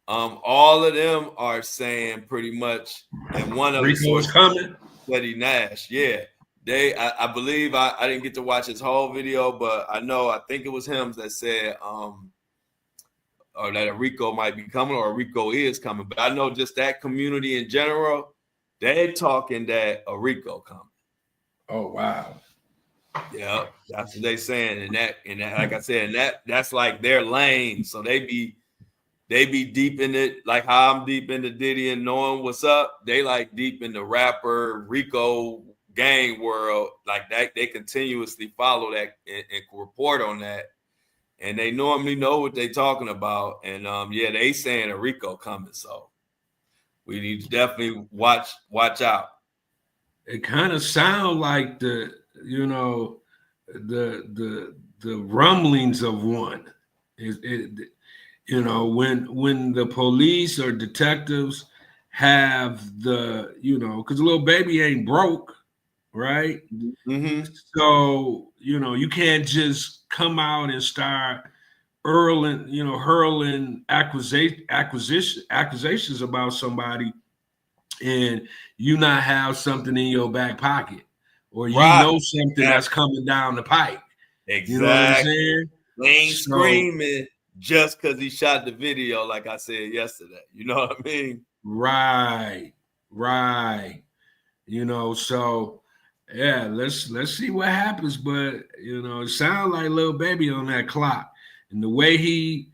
all of them are saying pretty much, and one of the sources coming. Freddie Nash, yeah. I believe I didn't get to watch his whole video, but I think it was him that said or that a Rico might be coming or a Rico is coming. But I know just that community in general, they're talking that a Rico coming. Oh wow. Yeah, that's what they saying. And that like I said, and that's like their lane. So they be deep in it, like how I'm deep into Diddy and knowing what's up. They like deep in the rapper Rico gang world. Like that, they continuously follow that and report on that. And they normally know what they're talking about. And they saying a Rico coming. So we need to definitely watch out. It kind of sound like the rumblings of one. When the police or detectives have because Lil Baby ain't broke, right? Mm-hmm. So you can't just come out and start hurling accusations about somebody, and you not have something in your back pocket, or something that's coming down the pipe. Exactly. You know what I'm saying? They ain't screaming just because he shot the video, like I said yesterday. You know what I mean? Right. So yeah, let's see what happens. But it sounds like Lil Baby on that clock, and the way he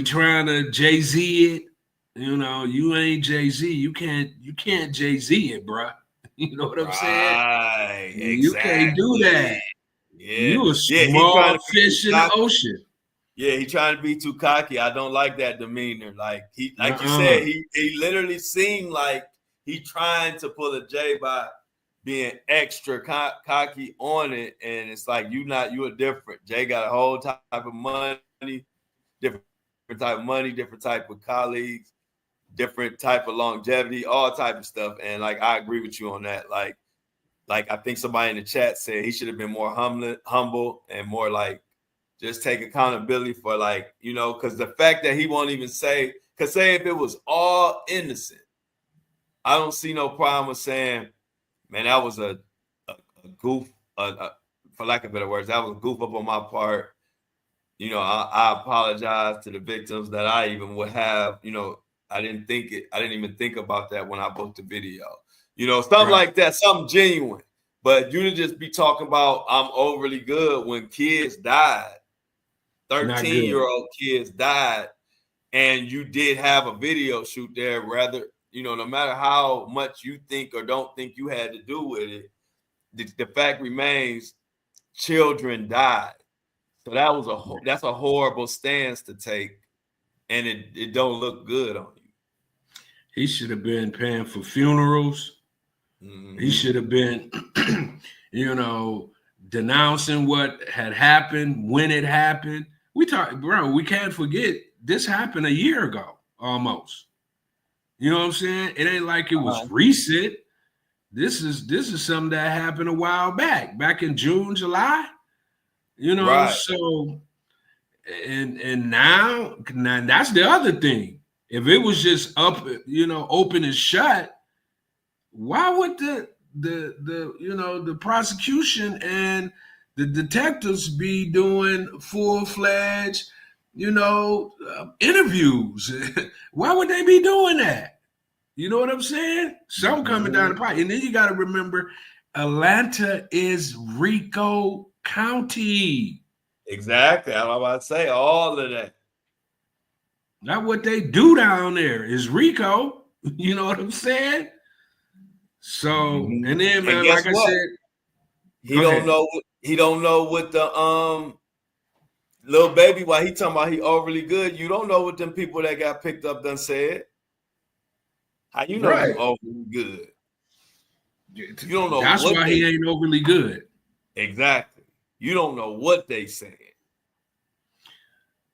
trying to Jay-Z it. You ain't Jay-Z. You can't Jay-Z it, bruh. You know what I'm saying? Right. You can't do Exactly. that. Yeah. You a Yeah. He trying small to be too fish in the cocky. ocean. Yeah, he trying to be too cocky. I don't like that demeanor. Like you Uh-uh. said, he literally seemed like he trying to pull a J by being extra cocky on it, and it's like you are different. Jay got a whole type of money, different type of money, different type of colleagues, different type of longevity, all type of stuff. And like I agree with you on that. Like I think somebody in the chat said he should have been more humble and more like just take accountability for because the fact that he won't even say, because say if it was all innocent, I don't see no problem with saying, man, that was a goof, for lack of better words, that was a goof up on my part. I apologize to the victims that I even would have, I didn't even think about that when I booked the video. Something Right. like that, something genuine. But you to just be talking about I'm overly good when kids died, Not good. 13-year-old kids died, and you did have a video shoot there, rather, no matter how much you think or don't think you had to do with it, the fact remains children died. So that's a horrible stance to take, and it don't look good on you. He should have been paying for funerals. Mm-hmm. He should have been, denouncing what had happened when it happened. We can't forget this happened a year ago almost. You know what I'm saying? It ain't like it was recent. This is something that happened a while back in June, July. Right. So and now that's the other thing. If it was just up, open and shut, why would the prosecution and the detectives be doing full-fledged, interviews? Why would they be doing that? You know what I'm saying? Some coming down the pipe. And then you got to remember, Atlanta is Rico County. Exactly. I'm about to say all of that. Not what they do down there is Rico. You know what I'm saying? So, and then, And man, guess like I what? said, He go don't ahead. know. He don't know what the Lil Baby. While he talking about he overly good, you don't know what them people that got picked up done said. How you know Right. you overly good? You don't know That's what why he ain't overly good. Exactly. You don't know what they saying.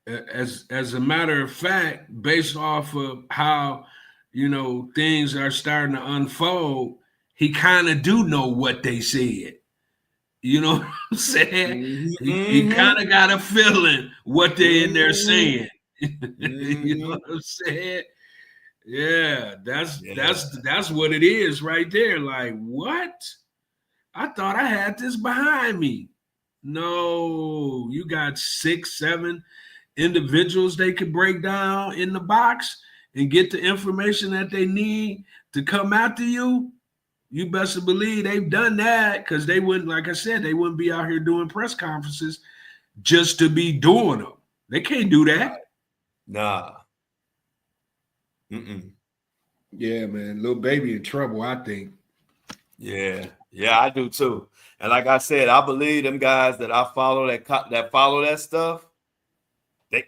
As a matter of fact, based off of how things are starting to unfold, he kind of do know what they said. You know what I'm saying? He kind of got a feeling what they in there saying. You know what I'm saying? Yeah, that's what it is right there. Like, what? I thought I had this behind me. No, you got 6, 7 individuals they could break down in the box and get the information that they need to come after you. You best believe they've done that, because they wouldn't, like I said, they wouldn't be out here doing press conferences just to be doing them. They can't do that. Nah. Yeah, man. Lil Baby in trouble, I think. Yeah, I do too. And like I said, I believe them guys that I follow that follow that stuff. They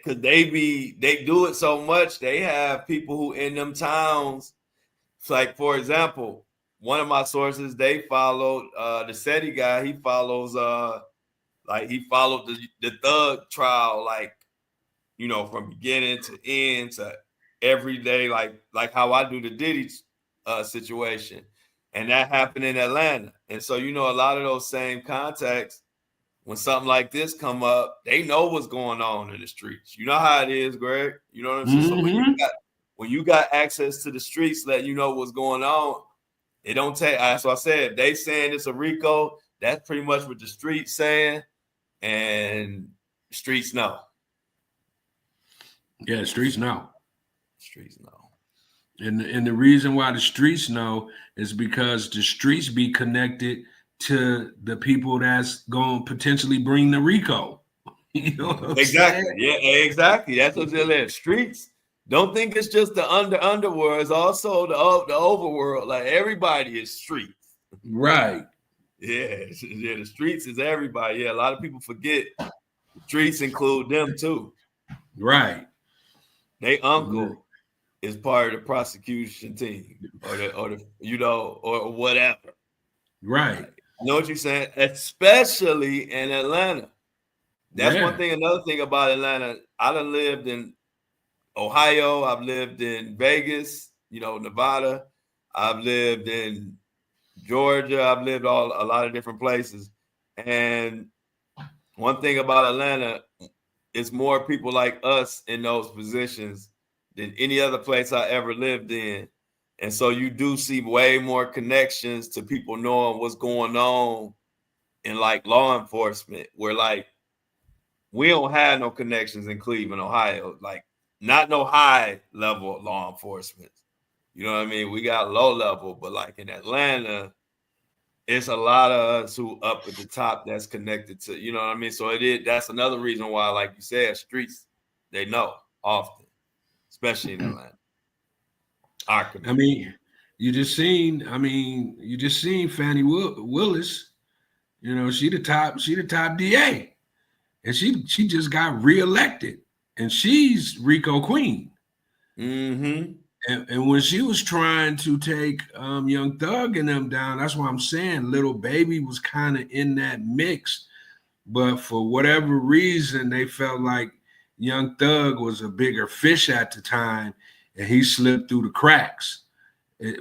do it so much. They have people who in them towns. It's like, for example, one of my sources, they followed the SETI guy. He follows he followed the Thug trial, from beginning to end to every day, like how I do the Diddy situation. And that happened in Atlanta. And so, a lot of those same contacts, when something like this come up, they know what's going on in the streets. You know how it is, Greg. You know what I'm saying? So when you got access to the streets, letting you know what's going on, it don't take. So I said, if they saying it's a Rico, that's pretty much what the streets saying, and the streets know. Yeah, the streets know. Streets know. And the reason why the streets know is because the streets be connected to the people that's going to potentially bring the RICO. You know what I'm Exactly. saying? Yeah, exactly. That's what they're there. Streets. Don't think it's just the underworld. It's also the overworld. Like everybody is streets. Right. Yeah, yeah. The streets is everybody. Yeah, a lot of people forget the streets include them too. Right. They uncle is part of the prosecution team, or the or whatever. Right. Like, I know what you're saying, especially in Atlanta. That's one Yeah. thing. Another thing about Atlanta, I done lived in Ohio. I've lived in Vegas, Nevada. I've lived in Georgia. I've lived a lot of different places. And one thing about Atlanta, it's more people like us in those positions than any other place I ever lived in. And so you do see way more connections to people knowing what's going on in like law enforcement, where like we don't have no connections in Cleveland, Ohio, like not no high level law enforcement. You know what I mean? We got low level, but like in Atlanta, it's a lot of us who up at the top that's connected to, you know what I mean? So that's another reason why, like you said, streets, they know often, especially in Atlanta. Our I community. mean, you just seen Fannie Willis. She the top DA. And she just got reelected. And she's Rico Queen. Mm-hmm. And when she was trying to take Young Thug and them down, that's why I'm saying Little Baby was kind of in that mix. But for whatever reason, they felt like Young Thug was a bigger fish at the time, and he slipped through the cracks.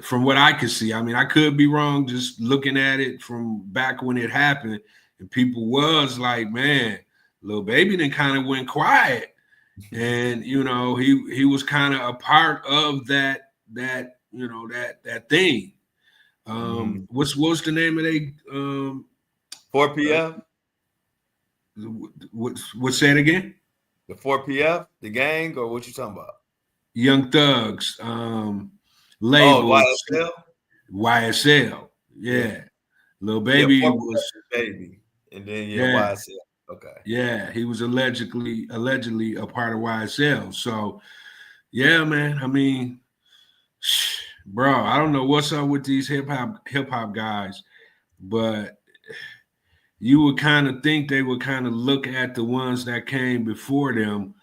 From what I could see, I mean, I could be wrong just looking at it from back when it happened, and people was like, man, Lil Baby then kind of went quiet. And he was kind of a part of that thing. What's the name of they 4PF? What's that again? The 4PF, the gang, or what you talking about? Young Thugs Oh, label. YSL? YSL. Yeah. Lil Yeah, Baby 4PF was Baby. And then yeah. YSL. Okay. Yeah, he was allegedly a part of YSL. So yeah, man. I mean, bro, I don't know what's up with these hip hop guys, but you would kind of think they would kind of look at the ones that came before them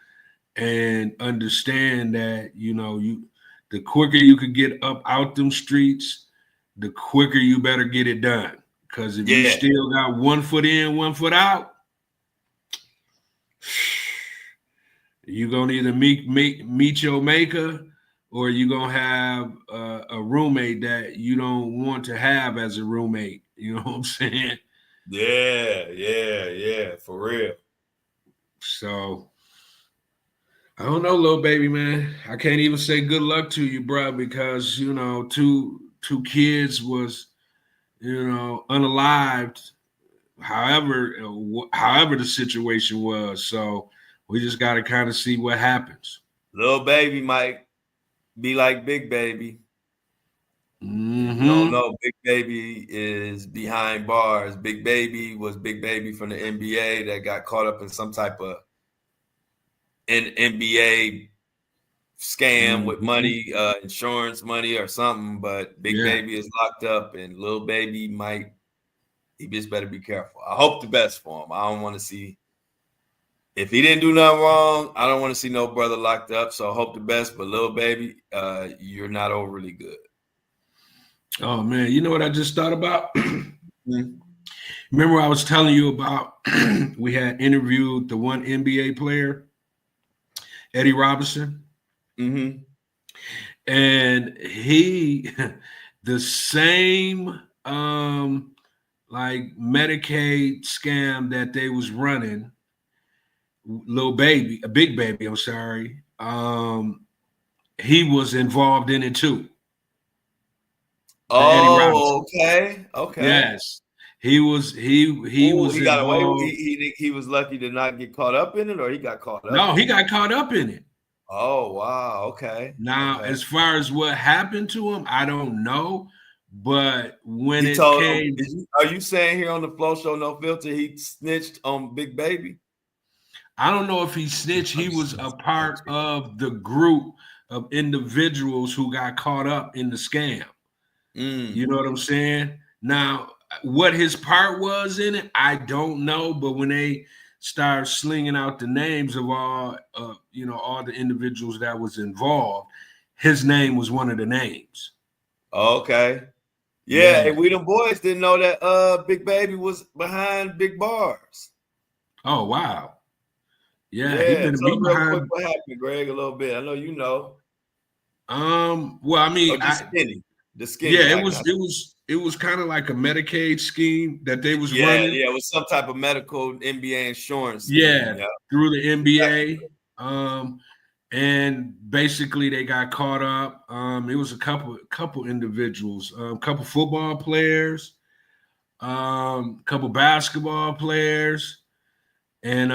and understand that the quicker you could get up out them streets, the quicker you better get it done. Because if you still got 1 foot in, 1 foot out, you're gonna either meet your maker, or you're gonna have a roommate that you don't want to have as a roommate. You know what I'm saying? Yeah, for real. So I don't know, Lil Baby, man. I can't even say good luck to you, bro, because two kids was unalived. However the situation was. So we just got to kind of see what happens. Lil Baby might be like Big Baby. Mm-hmm. You don't know, Big Baby is behind bars. Big Baby was Big Baby from the NBA that got caught up in some type of NBA scam with money, insurance money or something. But Big Baby is locked up, and Lil Baby he just better be careful. I hope the best for him. I don't want to see, if he didn't do nothing wrong, I don't want to see no brother locked up. So I hope the best. But Lil Baby, you're not overly good. Oh man, you know what I just thought about? Remember I was telling you about we had interviewed the one NBA player, Eddie Robinson. Mm-hmm. And he the same like Medicaid scam that they was running, Big Baby, I'm sorry. He was involved in it too. Oh, okay. Yes. He was he got involved. away. He was lucky to not get caught up in it, or he got caught up. No, he got caught up in it. Oh wow. Okay. Now, Okay. as far as what happened to him, I don't know. But when He it told him, came, are you saying here on the Flow Show No Filter he snitched on Big Baby? I don't know if he snitched. I'm He just was a messing with part you. of the group of individuals who got caught up in the scam. You know what I'm saying? Now, what his part was in it, I don't know. But when they start slinging out the names of all, all the individuals that was involved, his name was one of the names. Okay. Yeah, Yeah. and we them boys didn't know that Big Baby was behind Big Bars. Oh wow. Yeah, he Yeah. been So be real quick, behind. what happened, Greg? A little bit. I know you know. Well, I mean, Oh, just skinny. The skinny. yeah, it was kind of like a Medicaid scheme that they was Yeah, running. yeah. It was some type of medical NBA insurance scheme. Yeah, Yeah. through the NBA. And basically they got caught up. It was a couple individuals, couple football players, couple basketball players, and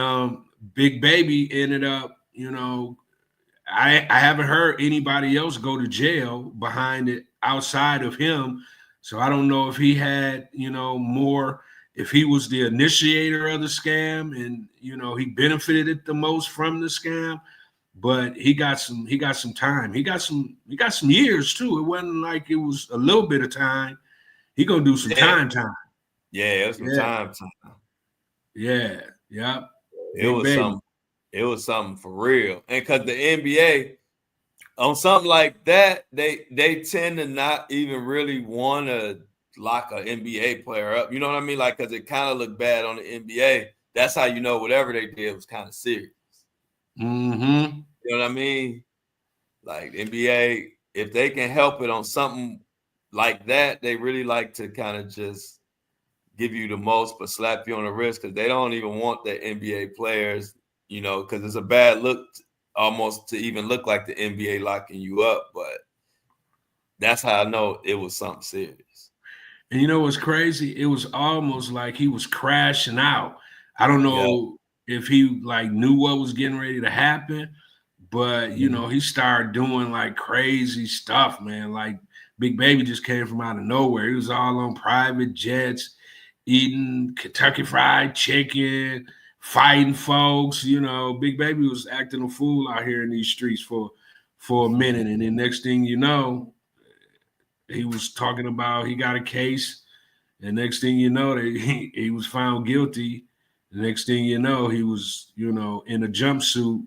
Big Baby ended up, I haven't heard anybody else go to jail behind it outside of him. So I don't know if he had, more, if he was the initiator of the scam and, he benefited the most from the scam, but he got some time. He got some years too. It wasn't like it was a little bit of time. He gonna do some Yeah. time. Yeah, it was some Yeah. time. Yeah. Yep. It Big was Baby. something. It was something for real. And because the NBA on something like that, they tend to not even really want to lock an NBA player up. You know what I mean? Like because it kind of looked bad on the NBA. That's how you know whatever they did was kind of serious. Mm-hmm. You know what I mean? Like NBA, if they can help it on something like that, they really like to kind of just give you the most, but slap you on the wrist because they don't even want the NBA players, because it's a bad look almost to even look like the NBA locking you up. But that's how I know it was something serious. And you know what's crazy? It was almost like he was crashing out. I don't Yeah. know if he like knew what was getting ready to happen, but he started doing like crazy stuff, man. Like Big Baby just came from out of nowhere. He was all on private jets, eating Kentucky Fried Chicken, fighting folks. Big Baby was acting a fool out here in these streets for a minute, and then next thing you know, he was talking about he got a case, and next thing you know, he was found guilty. The next thing you know, he was in a jumpsuit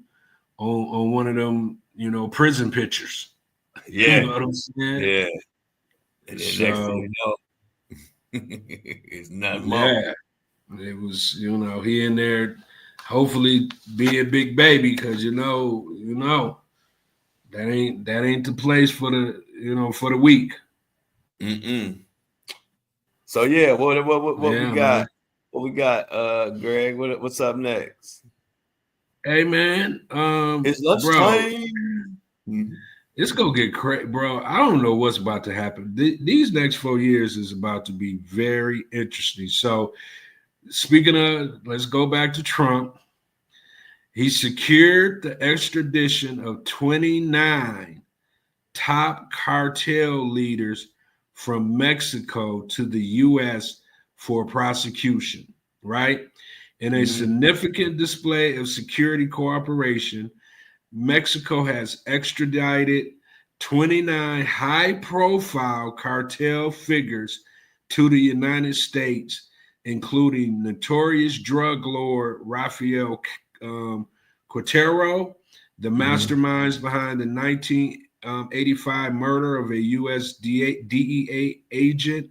on one of them prison pictures. You Yeah. know what I'm saying? Yeah. And then next thing So you know, it's nothing more. yeah, it was he in there, hopefully being Big Baby because that ain't the place for the weak. Mm-mm. So yeah, what we Yeah, man. got? What we got, Greg? What's up next? Hey, man. It's Bro, lunchtime. Mhm. it's gonna get crazy, bro. I don't know what's about to happen. These next 4 years is about to be very interesting. So, speaking of, let's go back to Trump. He secured the extradition of 29 top cartel leaders from Mexico to the U.S. for prosecution, right? In a Mhm. significant display of security cooperation, Mexico has extradited 29 high profile cartel figures to the United States, including notorious drug lord Rafael Quintero, the Mhm. masterminds behind the 1985 murder of a U.S. DEA agent,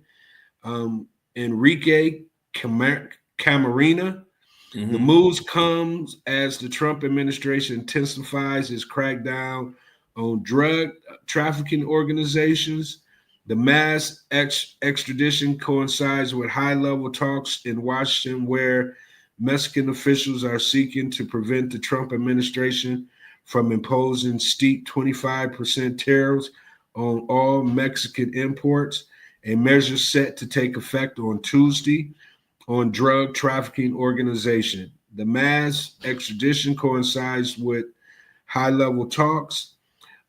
Enrique Camarena. The Mhm. moves comes as the Trump administration intensifies its crackdown on drug trafficking organizations. The mass extradition coincides with high-level talks in Washington where Mexican officials are seeking to prevent the Trump administration from imposing steep 25% tariffs on all Mexican imports, a measure set to take effect on Tuesday on drug trafficking organization. The mass extradition coincides with high-level talks.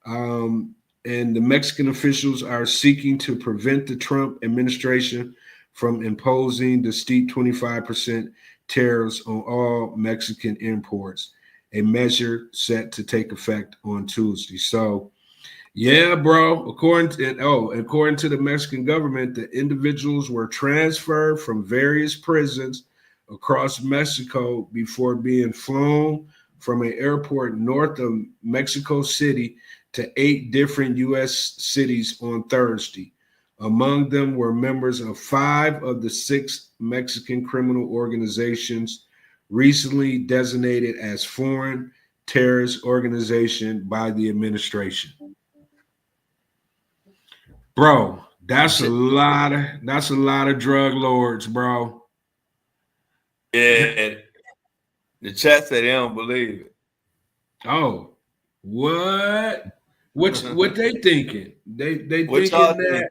And the Mexican officials are seeking to prevent the Trump administration from imposing the steep 25% tariffs on all Mexican imports, a measure set to take effect on Tuesday. So, yeah, bro. According to the Mexican government, the individuals were transferred from various prisons across Mexico before being flown from an airport north of Mexico City to 8 different U.S. cities on Thursday. Among them were members of 5 of the 6 Mexican criminal organizations recently designated as foreign terrorist organization by the administration. Bro, that's a lot of drug lords, bro. Yeah, the chat said they don't believe it. Oh, what? What they thinking? They What thinking y'all that think?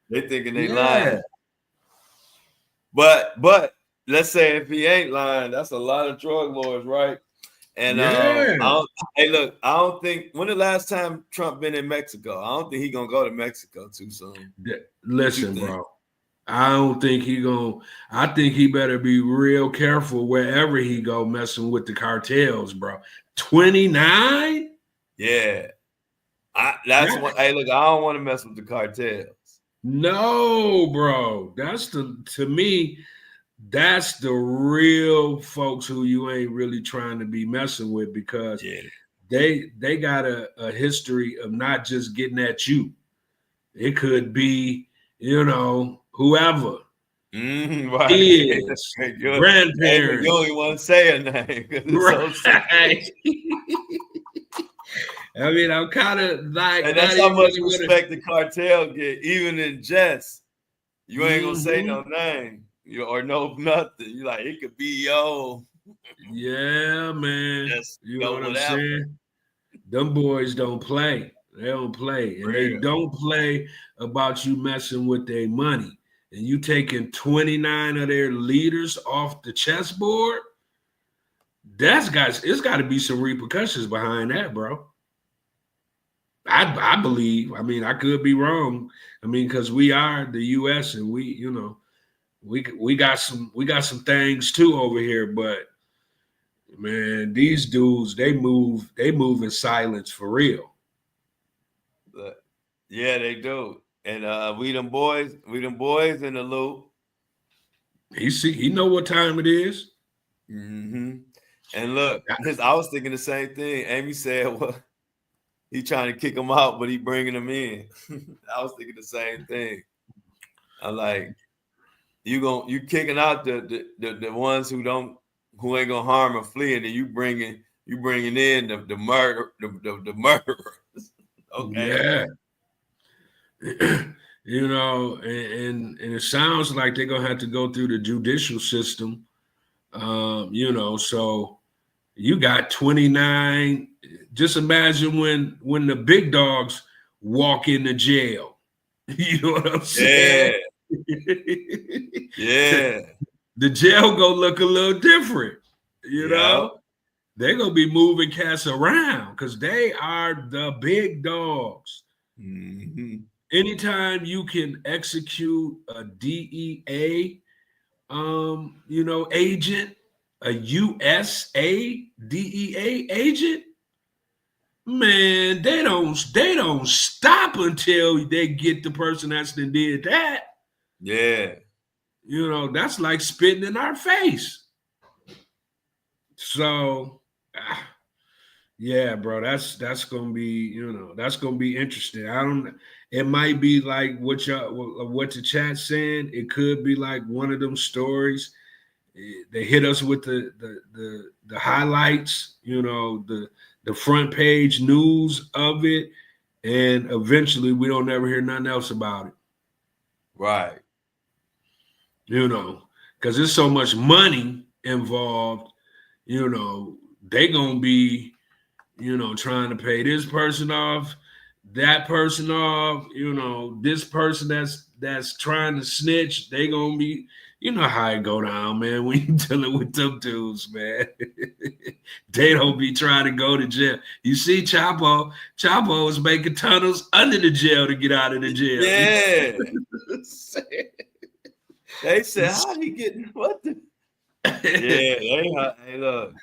They thinking they yeah. lying. But let's say if he ain't lying, that's a lot of drug lords, right? And Yeah. I don't think when the last time Trump been in Mexico. I don't think he gonna go to Mexico too soon. Listen, bro. I don't think he gonna. I think he better be real careful wherever he go messing with the cartels, bro. 29? Yeah. That's what. Hey, look, I don't want to mess with the cartels. No, bro. To me, that's the real folks who you ain't really trying to be messing with because they got a history of not just getting at you. It could be, whoever. Right. Kids, grandparents. Hey, look, you don't even want to say a name because it's so Right. I mean, I'm kind of like, and that's how much respect the cartel get, even in jest. You ain't gonna say no name, or no nothing. You like it could be Yeah, man. Just You know what I'm whatever. saying? Them boys don't play. They don't play, and they don't play about you messing with their money. And you taking 29 of their leaders off the chessboard. It's got to be some repercussions behind that, bro. I believe. I mean, I could be wrong. I mean, because we are the U.S. and we got some things too over here. But man, these dudes they move in silence for real. Yeah, they do. And we them boys in the loop. He know what time it is. Mm-hmm. And look, I was thinking the same thing. Amy said, "Well, he trying to kick him out, but he bringing him in." I was thinking the same thing. I'm like, you kicking out the ones who ain't gonna harm or flee, and then you bringing in the murderers. Okay. Yeah. And it sounds like they're gonna have to go through the judicial system. So you got 29. Just imagine when the big dogs walk into jail. You know what I'm saying? Yeah. The jail gonna look a little different. You know? They're gonna be moving cats around because they are the big dogs. Mm-hmm. Anytime you can execute a DEA agent, a USA DEA agent, man, they don't stop until they get the person that's did that. Yeah. That's like spitting in our face. So yeah, bro, that's gonna be, that's gonna be interesting. It might be like what the chat's saying. It could be like one of them stories. They hit us with the highlights, the front page news of it, and eventually we don't ever hear nothing else about it. Right. Because there's so much money involved, they gonna be, trying to pay this person off, that person off, this person that's trying to snitch, they gonna be, you know how it go down, man, when you dealing with them dudes, man. They don't be trying to go to jail. You see Chapo was making tunnels under the jail to get out of the jail. Yeah. They said, how he getting what the hey, look.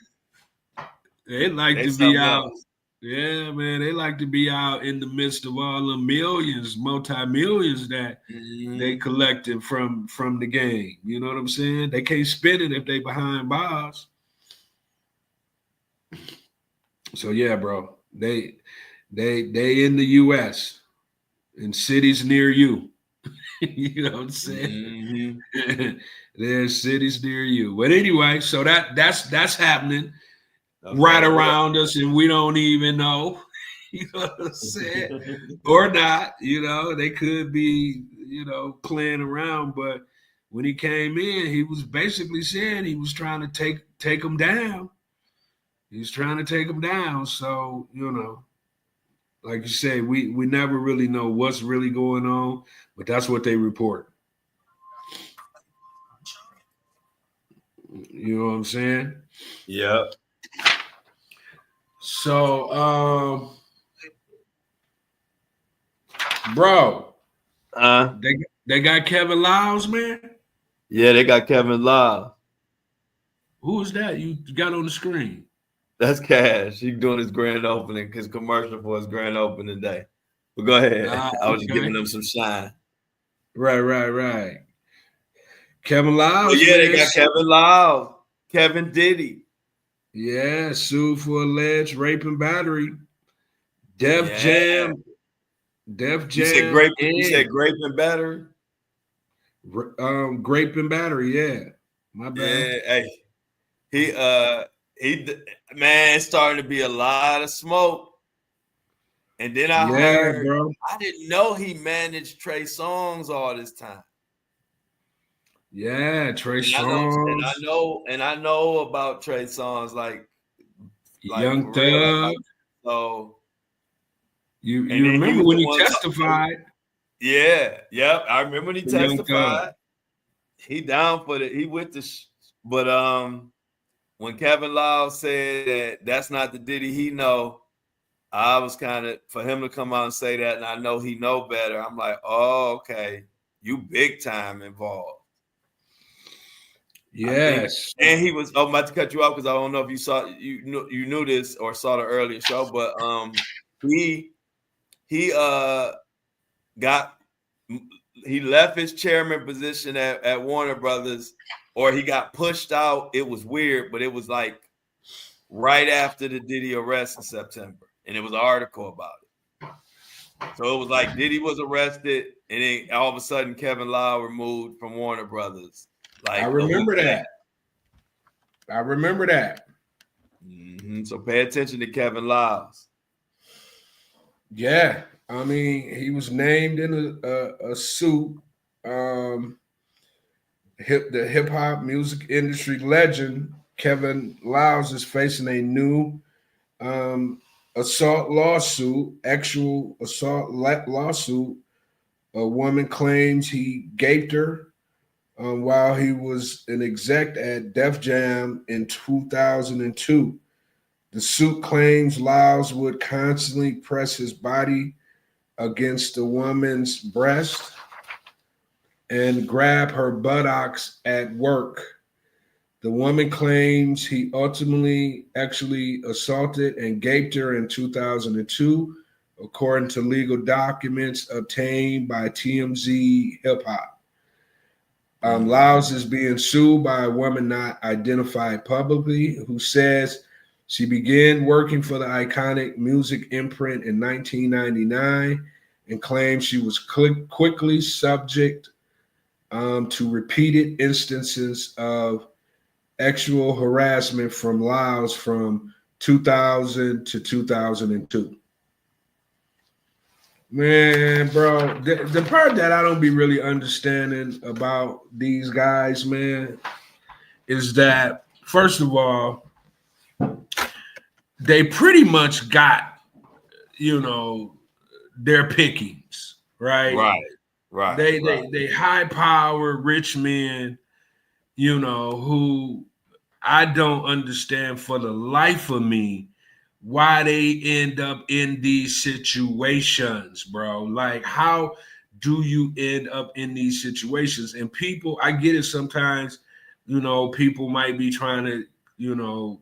They like They to be something out. else. Yeah, man, they like to be out in the midst of all the millions, multi-millions that they collected from the game. You know what I'm saying? They can't spend it if they behind bars. So yeah, bro. They in the US in cities near you. You know what I'm saying? There's cities near you. But anyway, so that's happening right around us, and we don't even know. You know what I'm saying? Or not, they could be, playing around. But when he came in, he was basically saying he was trying to take them down. He's trying to take them down. So, like you say, we never really know what's really going on, but that's what they report. You know what I'm saying? Yeah. So, bro, they got Kevin Lyles, man. Yeah, they got Kevin Love. Who is that you got on the screen? That's Cash. He's doing his grand opening, his commercial for his grand opening day. But go ahead. I was just giving them some shine. Right. Kevin Lyles, yeah, man. They got Kevin Love, Kevin Diddy. Yeah, sued for alleged rape and battery. Def Jam. You said grape and battery? Grape and battery, yeah. My bad. Yeah, hey. He man, it's starting to be a lot of smoke. And then I heard, bro. I didn't know he managed Trey Songz all this time. Yeah, Trey Songz. And I know about Trey Songz, like Young Thug. So you remember when he testified? Yeah, I remember when he testified. He down for it. He with the but when Kevin Lyles said that's not the Diddy he know, I was kind of, for him to come out and say that, and I know he know better. I'm like, oh, okay, you big time involved. Yes. And he was. I'm about to cut you off because I don't know if you knew this or saw the earlier show, but he left his chairman position at Warner Brothers, or he got pushed out. It was weird, but it was like right after the Diddy arrest in September, and it was an article about it. So it was like Diddy was arrested, and then all of a sudden Kevin Lyles removed from Warner Brothers. Like I remember that. So pay attention to Kevin Lyles. Yeah, I mean, he was named in a suit. The hip hop music industry legend Kevin Lyles is facing a new assault lawsuit, actual assault lawsuit. A woman claims he gaped her while he was an exec at Def Jam in 2002. The suit claims Lyles would constantly press his body against the woman's breast and grab her buttocks at work. The woman claims he ultimately actually assaulted and gaped her in 2002, according to legal documents obtained by TMZ Hip Hop. Lyles is being sued by a woman not identified publicly who says she began working for the iconic music imprint in 1999 and claims she was quickly subject to repeated instances of sexual harassment from Lyles from 2000 to 2002. Man, bro, the part that I don't be really understanding about these guys, man, is that, first of all, they pretty much got, their pickings, right? Right. They high power rich men, who I don't understand for the life of me why they end up in these situations, bro. Like, how do you end up in these situations? And people, I get it sometimes, people might be trying to,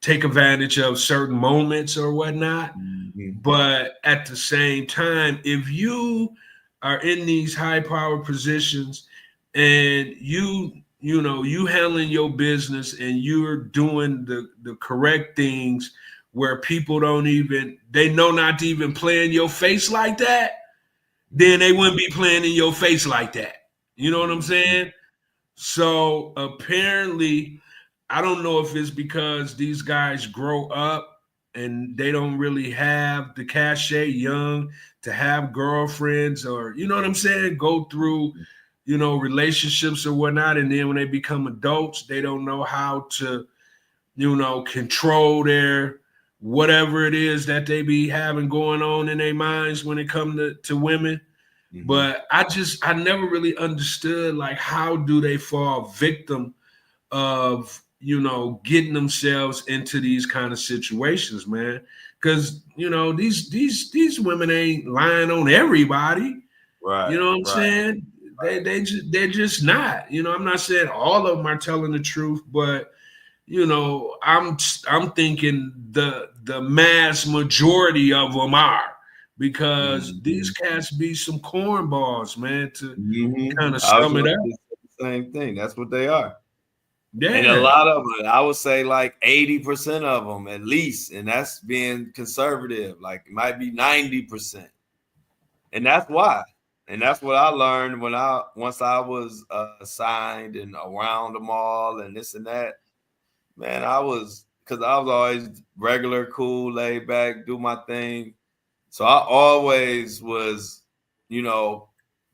take advantage of certain moments or whatnot. Mm-hmm. But at the same time, if you are in these high power positions and you handling your business and you're doing the correct things where people they know not to even play in your face like that, then they wouldn't be playing in your face like that. You know what I'm saying? So apparently, I don't know if it's because these guys grow up and they don't really have the cachet young to have girlfriends, or you know what I'm saying, go through, relationships or whatnot. And then when they become adults, they don't know how to, control their whatever it is that they be having going on in their minds when it comes to women. Mm-hmm. But I never really understood, like, how do they fall victim of getting themselves into these kind of situations, man? Because these women ain't lying on everybody. Right. You know what I'm saying? They're just not. I'm not saying all of them are telling the truth, but I'm thinking the mass majority of them are, because these cats be some cornballs, man, to kind of sum it up. The same thing. That's what they are. Yeah. And a lot of them, I would say like 80% of them at least, and that's being conservative. Like it might be 90%. And that's why. And that's what I learned once I was signed and around them all and this and that. Man, because I was always regular, cool, laid back, do my thing. So I always was,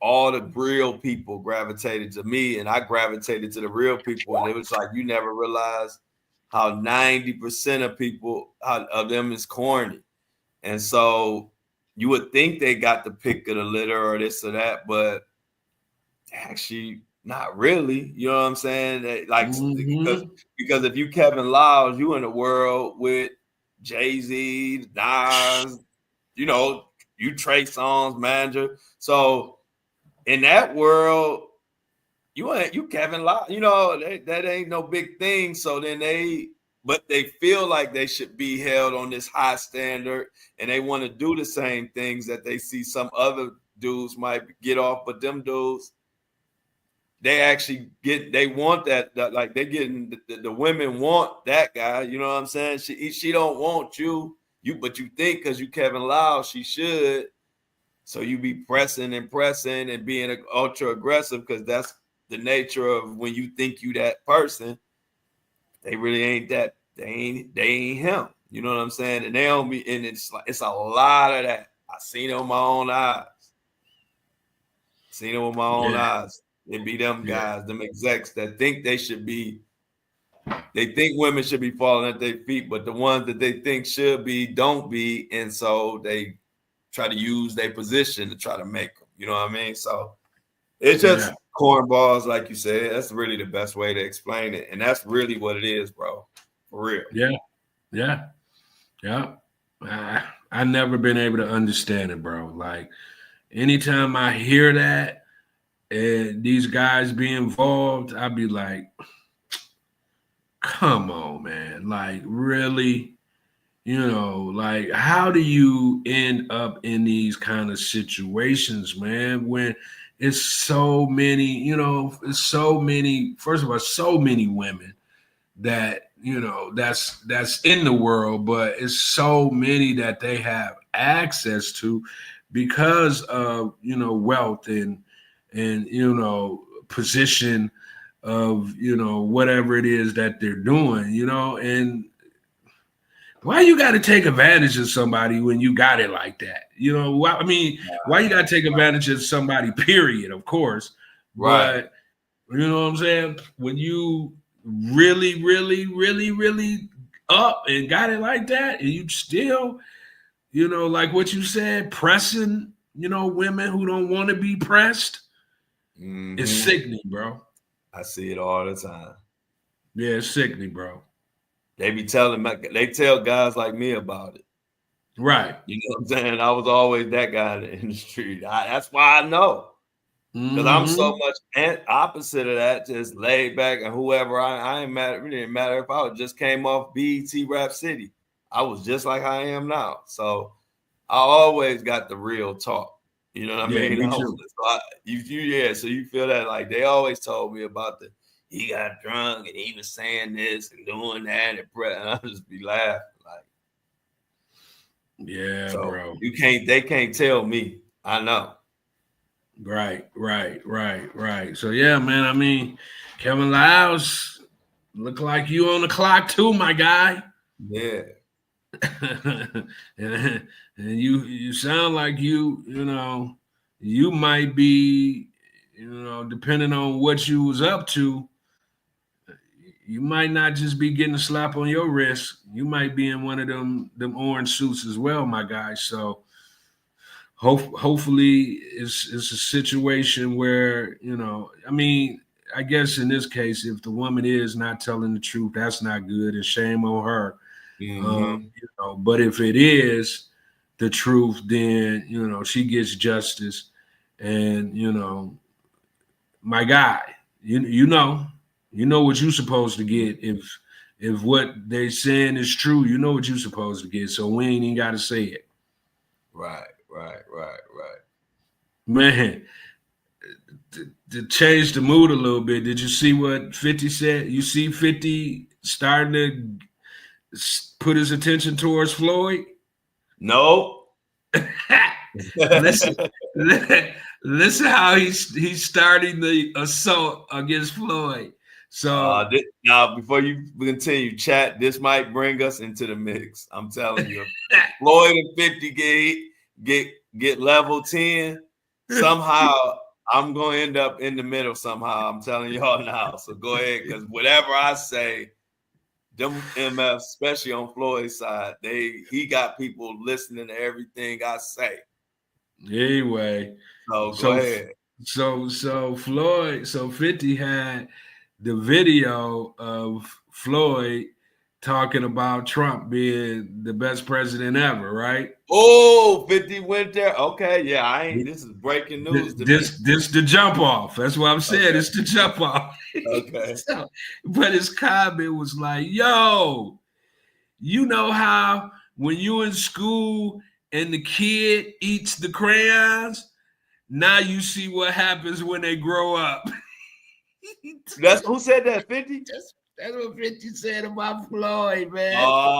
all the real people gravitated to me, and I gravitated to the real people. And it was like you never realize how 90% of them is corny. And so you would think they got the pick of the litter or this or that, but actually not really. You know what I'm saying? Because if you Kevin Lyles, you in the world with Jay-Z, Nas, you Trey Songz manager. So in that world, you Kevin Lyles, that ain't no big thing. So then but they feel like they should be held on this high standard, and they want to do the same things that they see some other dudes might get off, but them dudes, they actually they want that like they getting the women want that guy. You know what I'm saying? She don't want but you think because you Kevin Lyles, she should. So you be pressing and being ultra aggressive because that's the nature of when you think you that person. They really ain't that. They ain't him. You know what I'm saying? And they don't be. And it's a lot of that. I seen it with my own eyes. It be them guys, them execs that think they should be. They think women should be falling at their feet, but the ones that they think should be don't be, and so they try to use their position to try to make them. You know what I mean? So it's just cornballs, like you said. That's really the best way to explain it, and that's really what it is, bro. For real. Yeah. I never been able to understand it, bro. Like anytime I hear that and these guys be involved, I'd be like, come on, man. Like, really? Like, how do you end up in these kind of situations, man, when it's so many, first of all, so many women that, that's in the world, but it's so many that they have access to because of, wealth and position of, whatever it is that they're doing, and why you got to take advantage of somebody when you got it like that? Why you got to take advantage of somebody, period, of course. Right. But, you know what I'm saying? When you really, really, really, really up and got it like that, and you still, like what you said, pressing, women who don't want to be pressed. It's sickening, bro. I see it all the time. Yeah, it's sickening, bro. They tell guys like me about it. Right. You know what I'm saying? I was always that guy in the industry. That's why I know. Because I'm so much opposite of that, just laid back and whoever. I ain't matter. It didn't matter if I just came off BET Rap City. I was just like I am now. So I always got the real talk. You know what I mean? Me too. So you feel that like they always told me about he got drunk and he was saying this and doing that and I just be laughing like, yeah, so bro. They can't tell me. I know. Right. So yeah, man. I mean, Kevin Lyles look like you on the clock too, my guy. Yeah. and you sound like you might be, depending on what you was up to, you might not just be getting a slap on your wrist. You might be in one of them orange suits as well, my guy. So hopefully it's a situation where, I mean, I guess in this case, if the woman is not telling the truth, that's not good, and shame on her. But if it is the truth, then she gets justice, and my guy, you know what you're supposed to get. If what they saying is true, you know what you're supposed to get. So we ain't even got to say it. Right. Man, to change the mood a little bit, did you see what 50 said? You see 50 starting to put his attention towards Floyd? No. listen, listen how he's starting the assault against Floyd. So now, before you continue, chat, this might bring us into the mix. I'm telling you, Floyd and 50 get level 10. Somehow, I'm going to end up in the middle somehow. I'm telling y'all now. So go ahead, because whatever I say, them MFs, especially on Floyd's side, he got people listening to everything I say. Anyway, so go ahead. So Floyd, 50 had the video of Floyd talking about Trump being the best president ever, right? Oh, 50 went there. Okay, yeah, this is breaking news to me. This the jump off. That's what I'm saying. Okay. It's the jump off. Okay. But his comment was like, yo, you know how when you in school and the kid eats the crayons, now you see what happens when they grow up. That's who said that, 50? That's what 50 said about Floyd, man. Oh.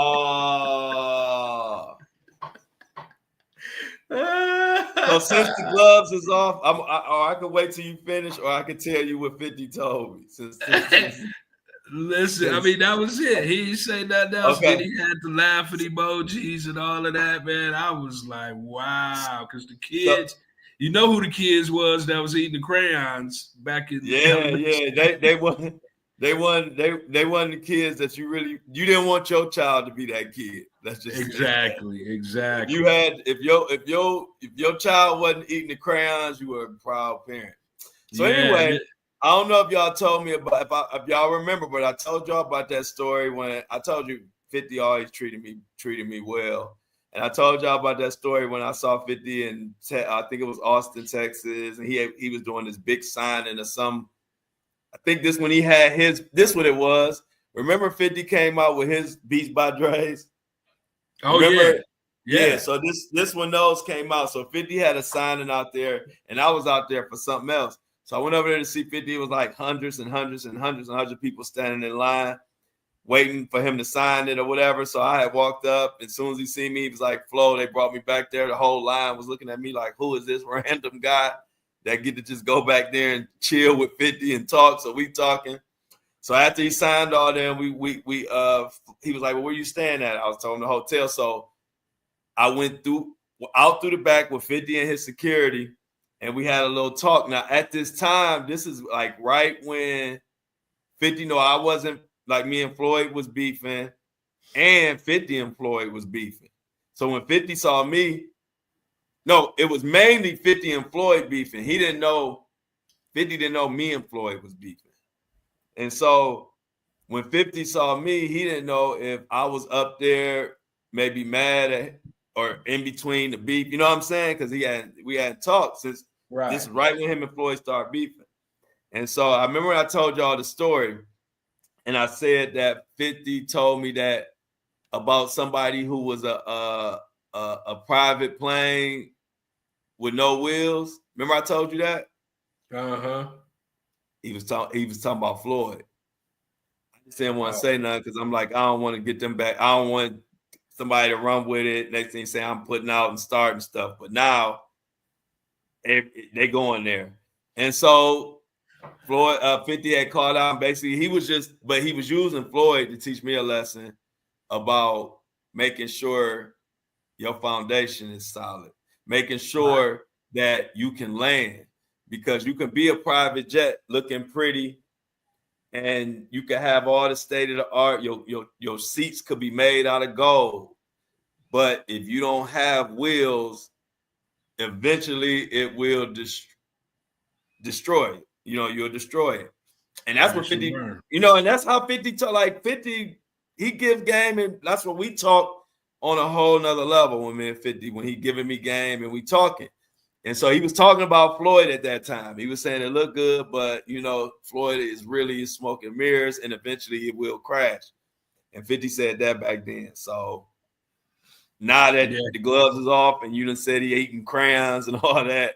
So since the gloves is off, I can wait till you finish, or I can tell you what 50 told me. Listen, I mean, that was it. He didn't say nothing else. Okay. Then he had the laughing emojis and all of that, man. I was like, wow, because the kids, you know who the kids was that was eating the crayons back in they wasn't the kids that you didn't want your child to be that kid. That's just exactly. If your child wasn't eating the crayons, you were a proud parent. So anyway, I don't know if y'all told me about if y'all remember, but I told y'all about that story when I told you 50 always treated me well. And I told y'all about that story when I saw 50 in I think it was Austin, Texas, and he was doing this big signing of some. I think this when he had this what it was. Remember 50 came out with his Beats by Dre's? Oh, remember? Yeah. So this when those came out. So 50 had a signing out there, and I was out there for something else. So I went over there to see 50. It was like hundreds and hundreds and hundreds and hundreds of people standing in line, waiting for him to sign it or whatever. So I had walked up, and as soon as he seen me, he was like, Flo, they brought me back there. The whole line was looking at me like, who is this random guy that get to just go back there and chill with 50 and talk? So we talking. So after he signed all them, he was like, well, where you staying at? I was telling him the hotel. So I went out through the back with 50 and his security, and we had a little talk. Now, at this time, this is like right when 50, I wasn't like me and Floyd was beefing, and 50 and Floyd was beefing. So when 50 saw me, no, it was mainly 50 and Floyd beefing. 50 didn't know me and Floyd was beefing. And so when 50 saw me, he didn't know if I was up there maybe mad at or in between the beef. You know what I'm saying? Because we hadn't talked since this is right when him and Floyd started beefing. And so I remember I told y'all the story, and I said that 50 told me that about somebody who was a private plane with no wheels. Remember I told you that? He was talking about Floyd. I just didn't want to say nothing because I'm like, I don't want to get them back. I don't want somebody to run with it. Next thing you say, I'm putting out and starting stuff. But now they going there. And so Floyd 50 had called out, and basically he was using Floyd to teach me a lesson about making sure your foundation is solid, making sure that you can land, because you can be a private jet looking pretty and you can have all the state of the art. Your seats could be made out of gold. But if you don't have wheels, eventually it will destroy it. You'll destroy it. And that's what 50, and that's how 50 talk. Like 50, he give game, and that's what we talk on a whole nother level when me and 50, when he giving me game and we talking. And so he was talking about Floyd at that time. He was saying it looked good, but Floyd is really smoke and mirrors, and eventually it will crash. And 50 said that back then. So now that the gloves is off and you done said he eating crayons and all that.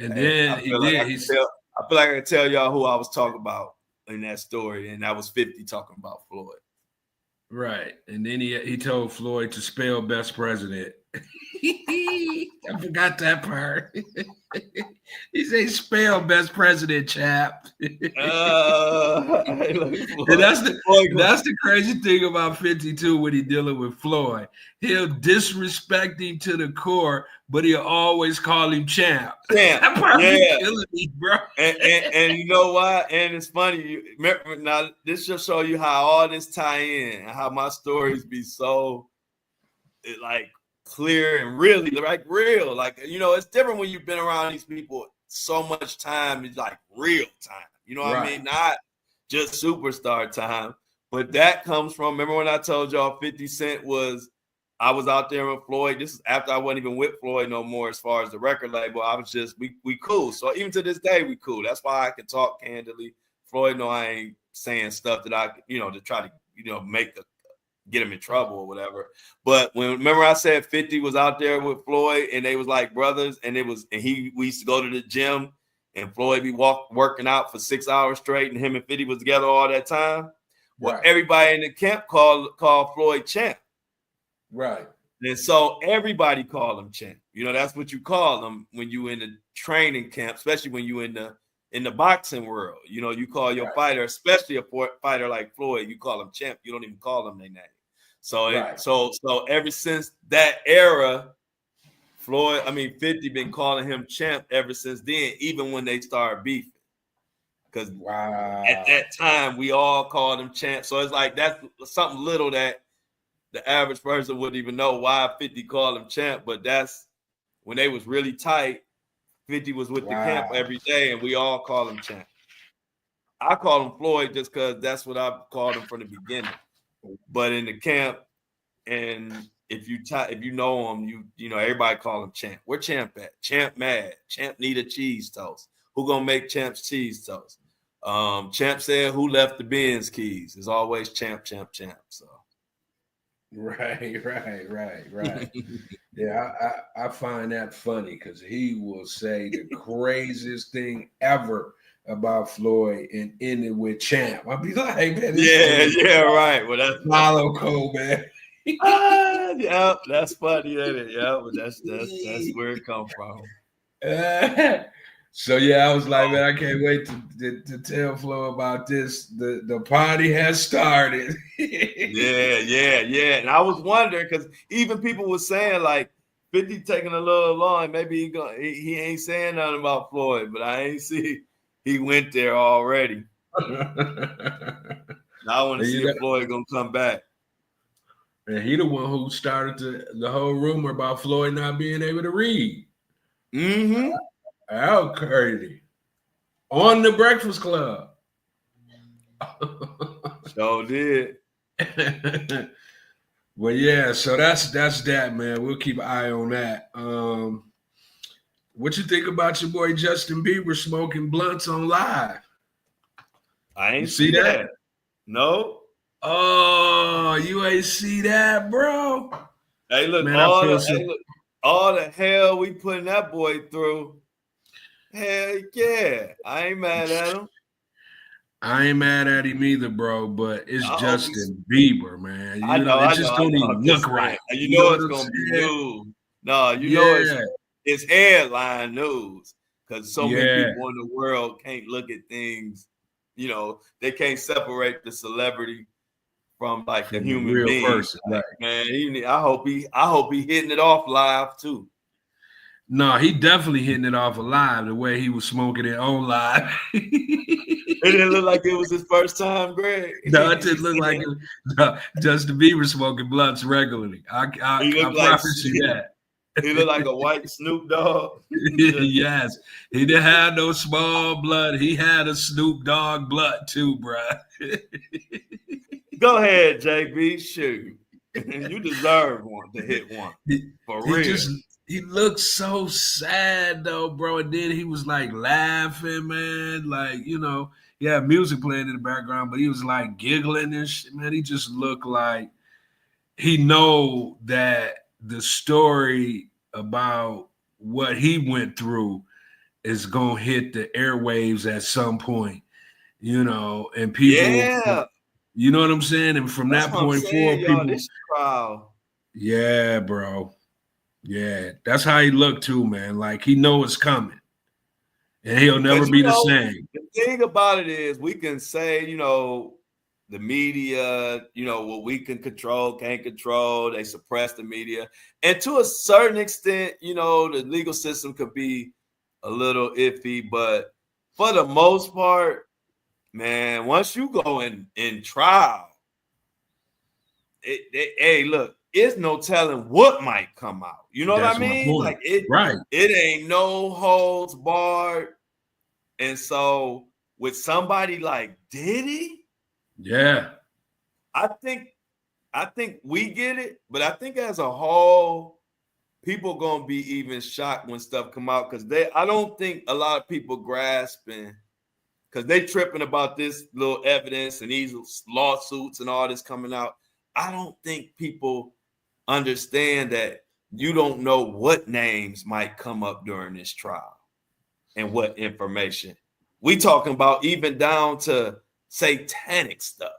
And then I feel like I can tell y'all who I was talking about in that story, and that was 50 talking about Floyd. Right. And then he told Floyd to spell best president. I forgot that part. He said spell best president, chap. And that's the crazy thing about 52 when he dealing with Floyd. He'll disrespect him to the core, but he'll always call him champ. That part be killing me, bro. And you know why? And it's funny. Now this just show you how all this tie in and how my stories be so like clear and really like real. Like, it's different when you've been around these people so much time. It's like real time. You know what I mean? Not just superstar time. But that comes from, remember when I told y'all 50 Cent I was out there with Floyd. This is after I wasn't even with Floyd no more as far as the record label. I was just, we cool. So even to this day, we cool. That's why I can talk candidly. Floyd know I ain't saying stuff that I, to try to, get him in trouble or whatever. But remember I said 50 was out there with Floyd and they was like brothers, and we used to go to the gym and Floyd be working out for 6 hours straight, and him and 50 was together all that time. Well, everybody in the camp called Floyd champ. Right. And so everybody called him champ. That's what you call him when you in the training camp, especially when you in the boxing world. You call your fighter, especially a fighter like Floyd, you call him champ. You don't even call them their name. So so ever since that era, 50 been calling him champ ever since then, even when they started beefing. Because at that time, we all called him champ. So it's like that's something little that the average person wouldn't even know why 50 called him champ. But that's when they was really tight. 50 was with the camp every day, and we all call him champ. I call him Floyd just because that's what I called him from the beginning. But in the camp, and if you know him, everybody call him champ. Where champ at? Champ mad. Champ need a cheese toast. Who gonna make champ's cheese toast? Champ said, who left the Benz keys? It's always champ. So. Right. Yeah, I find that funny because he will say the craziest thing ever about Floyd and end it with champ. I'll be like, hey, man, right. Well, that's follow code, man. Yeah, that's funny, isn't it? Yeah, but that's where it come from. So I was like, man, I can't wait to tell Flo about this. The party has started. Yeah. And I was wondering because even people were saying like 50 taking a little long. Maybe he ain't saying nothing about Floyd, but I ain't see he went there already. Now I want to see if Floyd gonna come back. And he the one who started the whole rumor about Floyd not being able to read. Mm-hmm. How crazy. On the Breakfast Club. So did. Well, yeah, so that's that, man. We'll keep an eye on that. What you think about your boy Justin Bieber smoking blunts on live? I You ain't see see that? that. No. Oh, you ain't see that, bro. Hey, look, Man, I feel so. all the hell we putting that boy through. Hell yeah. I ain't mad at him. I ain't mad at him either, bro, but it's I hope he's Justin Bieber, man. I You know, know, it I know, just I don't know. even I'm look just right. saying. And you You know know what it's I'm gonna be saying? news. No, you know Yeah, it's headline news because so many yeah. people in the world can't look at things, they can't separate the celebrity from like the From the human real being. person, Like, right? man, I hope he hitting it off live too. No, he definitely hitting it off alive the way he was smoking it on live. It didn't look like it was his first time, Greg. No, it didn't look like it. No, Justin Bieber smoking blunts regularly. I He looked like promise you that. he looked like a white Snoop Dogg. Yes, he didn't have no small blood. He had a Snoop Dogg blood too, bruh. Go ahead, JB. Shoot. You deserve one to hit one. he, For he real. just he looked so sad though, bro. And then he was like laughing, man. Like, he had music playing in the background, but he was like giggling and shit, man. He just looked like he know that the story about what he went through is gonna hit the airwaves at some point, and people, Yeah. you know what I'm saying? And from That's that what I'm point saying, forward, y'all. people, This trial. yeah, bro. Yeah, that's how he looked too, man. Like he know it's coming, and he'll never Because be the same. the thing about it is we can say, the media, what we can control, can't control. They suppress the media. And to a certain extent, the legal system could be a little iffy, but for the most part, man, once you go in trial, hey, look, it's no telling what might come out. You know what I That's my mean? point. Like it Right. ain't no holds barred. And so with somebody like Diddy, Yeah. I think we get it, but I think as a whole, people gonna be even shocked when stuff come out because I don't think a lot of people grasping because they tripping about this little evidence and these lawsuits and all this coming out. I don't think people understand that you don't know what names might come up during this trial and what information. We talking about even down to satanic stuff.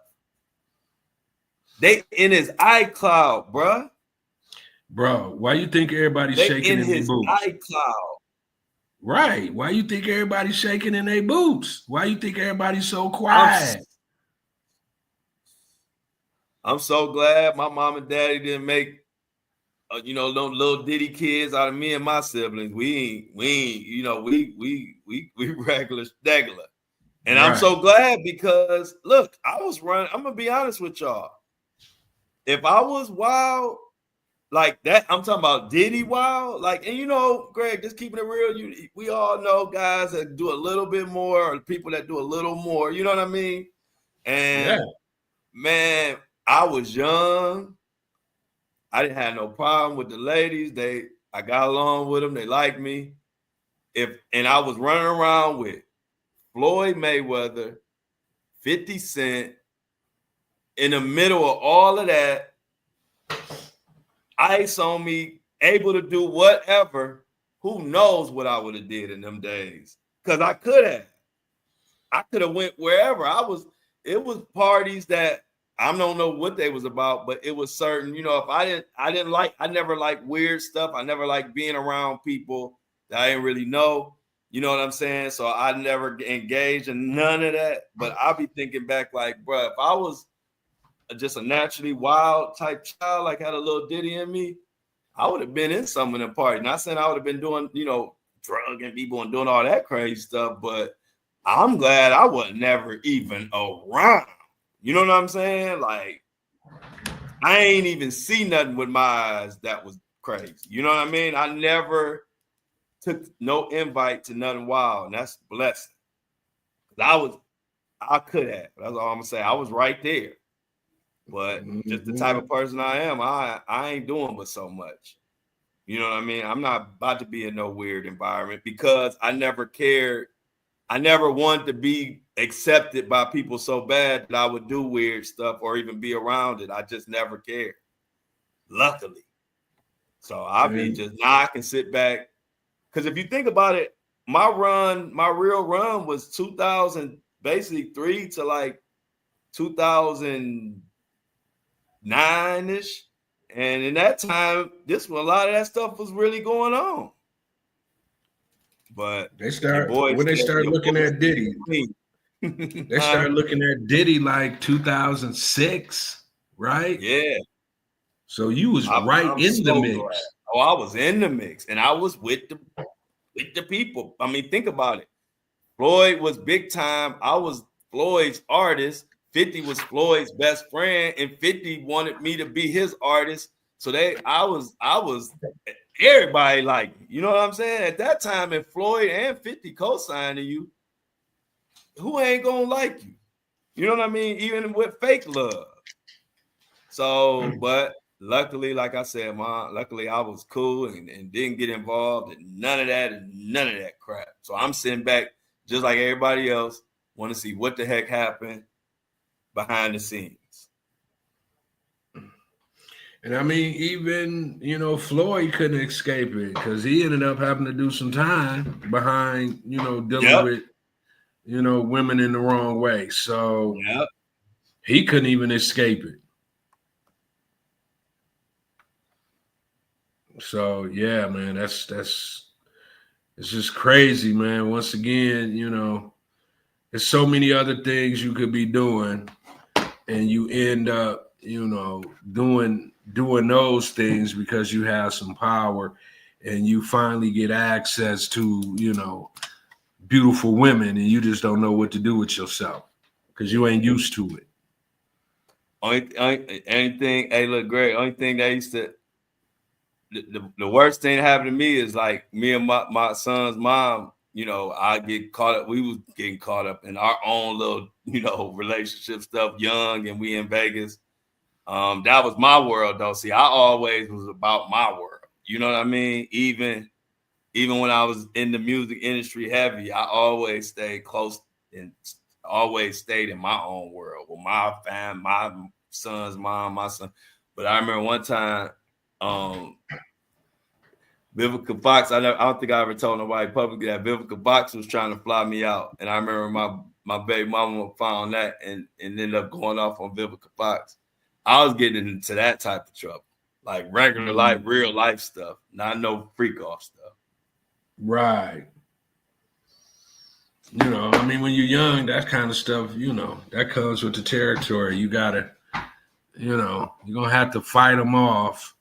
They in his iCloud, bruh. Bro, why you think everybody's They shaking in in their his boots? iCloud. Right. Why you think everybody's shaking in their boots? Why you think everybody's so I'm quiet? I'm so glad my mom and daddy didn't make little Diddy kids out of me and my siblings. We ain't, we regular. And I'm Right. so glad because look, I was running. I'm gonna be honest with y'all. If I was wild like that, I'm talking about Diddy wild. Like, and Greg, just keeping it real. We all know guys that do a little bit more, or people that do a little more. You know what I mean? Yeah. And man, I was young. I didn't have no problem with the ladies. I got along with them. They liked me. And I was running around with Floyd Mayweather, 50 Cent. In the middle of all of that, ice on me, able to do whatever. Who knows what I would have did in them days? Because I could have. I could have went wherever. It was parties that I don't know what they was about, but it was certain, if I never liked weird stuff. I never liked being around people that I didn't really know. You know what I'm saying? So I never engaged in none of that. But I'll be thinking back like, bro, if I was just a naturally wild type child, like had a little Diddy in me, I would have been in some of them parties. Not saying I would have been doing, drugging people and doing all that crazy stuff, but I'm glad I was never even around. You know what I'm saying? Like, I ain't even see nothing with my eyes that was crazy. You know what I mean? I never took no invite to nothing wild, and that's a blessing. I could have. That's all I'm gonna say. I was right there. But just the type of person I am, I ain't doing but so much. You know what I mean? I'm not about to be in no weird environment because I never cared. I never wanted to be accepted by people so bad that I would do weird stuff or even be around it. I just never cared. Luckily. So I be just now I can sit back. Because if you think about it, my real run was 2000, basically 3 to like 2009-ish. And in that time, a lot of that stuff was really going on. But they started looking at Diddy. They started looking at Diddy like 2006, right? Yeah. So you was in the mix. Glad. Oh, I was in the mix, and I was with the people. I mean, think about it. Floyd was big time. I was Floyd's artist. 50 was Floyd's best friend, and 50 wanted me to be his artist. So I was everybody like, you know what I'm saying? At that time, if Floyd and 50 co-signing you, who ain't gonna like you? You know what I mean? Even with fake love. So, but luckily, like I said, luckily I was cool and didn't get involved in none of that crap. So I'm sitting back just like everybody else, want to see what the heck happened behind the scenes. And I mean, even, Floyd couldn't escape it because he ended up having to do some time behind, dealing with, women in the wrong way. So he couldn't even escape it. So yeah, man, it's just crazy, man. Once again, there's so many other things you could be doing, and you end up, doing those things because you have some power, and you finally get access to, beautiful women, and you just don't know what to do with yourself because you ain't used to it. Anything, hey, look, Greg. Only thing that used to. The worst thing that happened to me is like me and my son's mom, I get caught up. We was getting caught up in our own little, relationship stuff, young, and we in Vegas. That was my world though. See, I always was about my world. You know what I mean? Even when I was in the music industry heavy, I always stayed close and always stayed in my own world with my fam, my son's mom, my son. But I remember one time, Vivica Fox, I don't think I ever told nobody publicly that Vivica Fox was trying to fly me out. And I remember my baby mama found that and ended up going off on Vivica Fox. I was getting into that type of trouble, like regular life, real life stuff, not no freak off stuff. Right. I mean, when you're young, that kind of stuff, that comes with the territory. You gotta, you're gonna have to fight them off.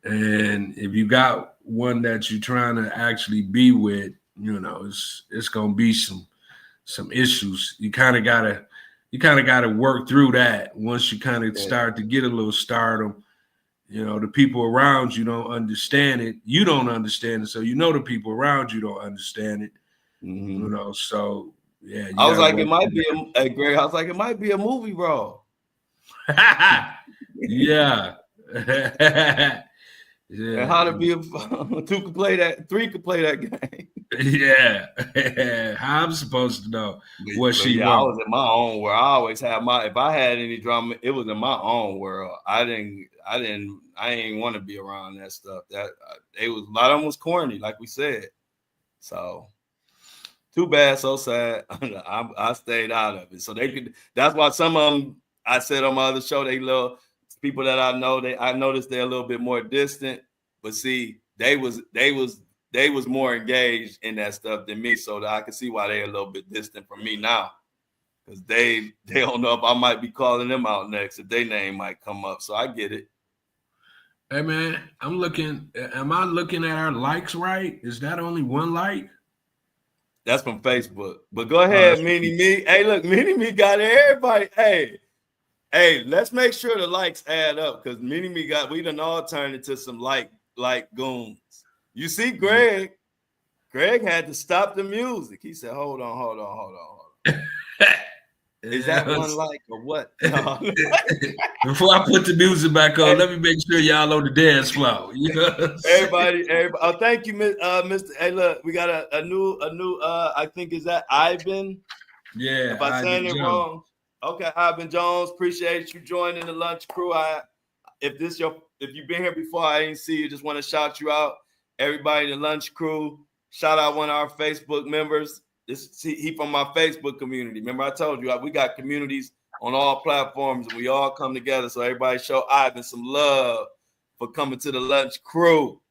And if you got one that you're trying to actually be with, it's gonna be some issues. You kind of gotta work through that once you kind of start to get a little stardom. The people around you don't understand it. You don't understand it, so the people around you don't understand it. Mm-hmm. So yeah. I was like, it might be Greg. I was like, it might be a movie, bro. Yeah. Yeah. And how to be two could play that, three could play that game. Yeah. How I'm supposed to know what she wants. I was in my own world. I always had if I had any drama, it was in my own world. I ain't want to be around that stuff. A lot of them was corny, like we said. So too bad, so sad. I stayed out of it. So that's why some of them, I said on my other show, they little people that I know, I noticed they're a little bit more distant, but see, they was more engaged in that stuff than me, so that I can see why they're a little bit distant from me now, because they don't know if I might be calling them out next, if their name might come up. So I get it. Hey man, am I looking at our likes right? Is that only one like? That's from Facebook. But go ahead, Mini Me. Hey, look, Mini Me got everybody. Hey, Hey, let's make sure the likes add up because we done all turned into some like goons. You see, Greg had to stop the music. He said, hold on. Is that one like or what? No. Before I put the music back on, let me make sure y'all on the dance floor. You know everybody. Oh, thank you, Mr. Hey, look, we got a new. I think is that Ivan. Yeah. If I'm saying it wrong, okay, Ivan Jones. Appreciate you joining the lunch crew. If you've been here before, I didn't see you. Just want to shout you out, everybody in the lunch crew. Shout out one of our Facebook members. He from my Facebook community. Remember, I told you we got communities on all platforms, and we all come together. So everybody show Ivan some love for coming to the lunch crew.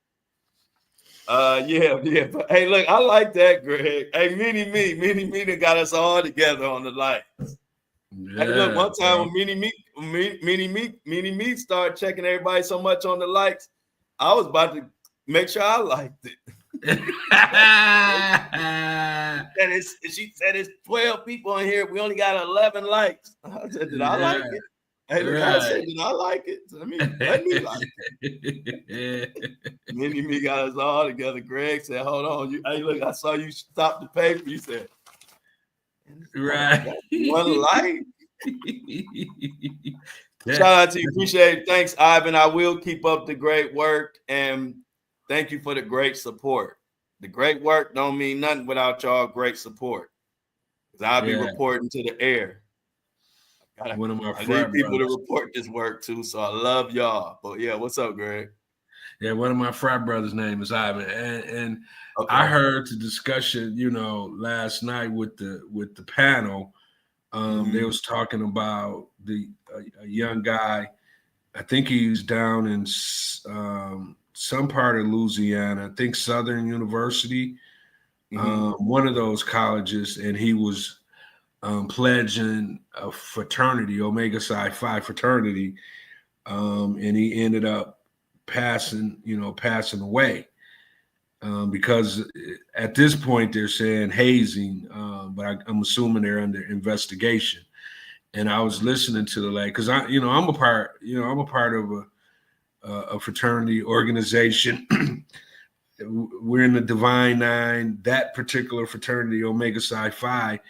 Yeah. But hey, look, I like that, Greg. Hey, Mini Me that got us all together on the lights. Yeah, hey, look, one time when Mini Me started checking everybody so much on the likes, I was about to make sure I liked it. She said it's 12 people in here. We only got 11 likes. I said, did I like it? Hey, look, I said, did I like it? Let me like it. Mini Me got us all together. Greg said, hold on. Hey, look, I saw you stop the paper. You said, right. One like. Shout out to you. Appreciate it. Thanks, Ivan. I will keep up the great work. And thank you for the great support. The great work don't mean nothing without y'all great support. Because I'll be reporting to the air. One of my I need people to report this work too. So I love y'all. But yeah, what's up, Greg? Yeah, one of my frat brothers' name is Ivan, and I heard the discussion, last night with the panel. They was talking about a young guy. I think he was down in some part of Louisiana. I think Southern University, one of those colleges, and he was pledging a fraternity, Omega Psi Phi fraternity, and he ended up passing away because at this point they're saying hazing, but I'm assuming they're under investigation. And I was listening to the because I'm a part of a fraternity organization. We're in the Divine Nine. That particular fraternity, Omega Psi Phi,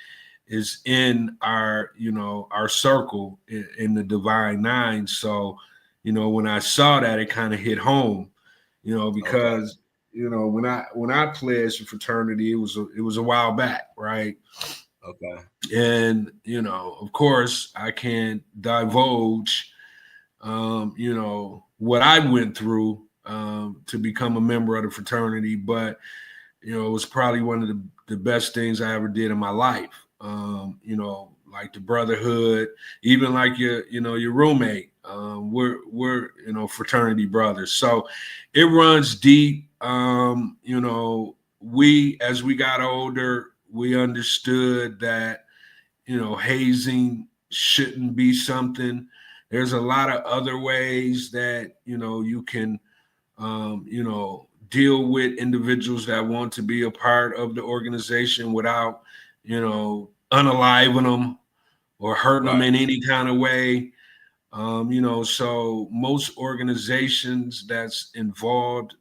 is in our circle in the Divine Nine. So, when I saw that, it kind of hit home, because when I pledged a fraternity, it was a while back, right? Okay. And of course, I can't divulge, what I went through to become a member of the fraternity, but it was probably one of the best things I ever did in my life. Like the brotherhood, even like your roommate. We're fraternity brothers. So it runs deep. We, as we got older, we understood that, hazing shouldn't be something. There's a lot of other ways that, you can, deal with individuals that want to be a part of the organization without, unaliving them or hurting them in any kind of way. So most organizations that's involved,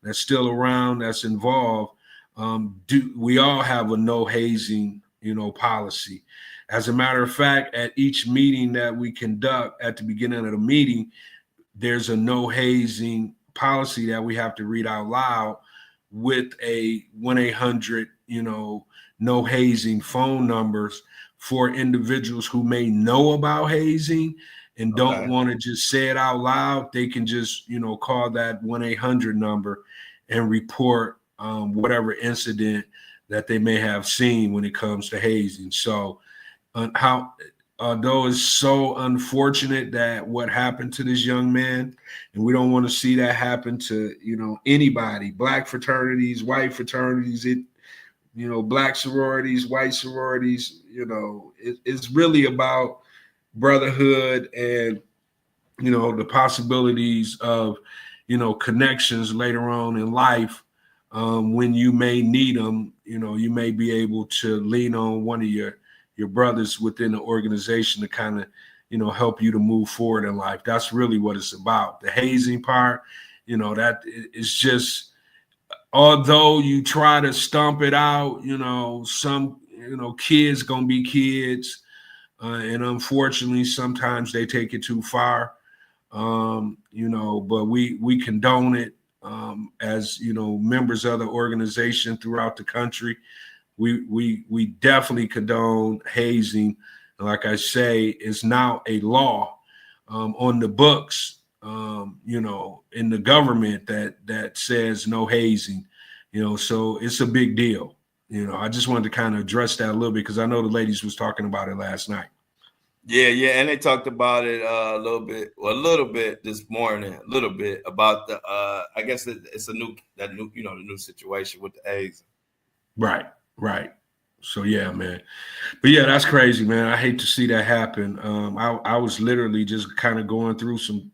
that's still around, that's involved, we all have a no hazing, policy. As a matter of fact, at each meeting that we conduct at the beginning of the meeting, there's a no hazing policy that we have to read out loud with a 1-800, no hazing phone numbers for individuals who may know about hazing and don't want to just say it out loud. They can just, call that 1-800 number and report whatever incident that they may have seen when it comes to hazing. So although it's so unfortunate that what happened to this young man, and we don't want to see that happen to, anybody, black fraternities, white fraternities, black sororities, white sororities, it's really about brotherhood and, the possibilities of, connections later on in life. When you may need them, you may be able to lean on one of your your brothers within the organization to kind of, help you to move forward in life. That's really what it's about. The hazing part, that is just, although you try to stomp it out, some, kids gonna be kids. And unfortunately, sometimes they take it too far. But we condone it as members of the organization throughout the country. We definitely condone hazing. And like I say, it's now a law on the books, in the government that says no hazing. So it's a big deal. I just wanted to kind of address that a little bit because I know the ladies was talking about it last night. Yeah, and they talked about it a little bit this morning, a little bit about the I guess it's the new situation with the AIDS. Right. So yeah, man. But yeah, that's crazy, man. I hate to see that happen. I was literally just kind of going through some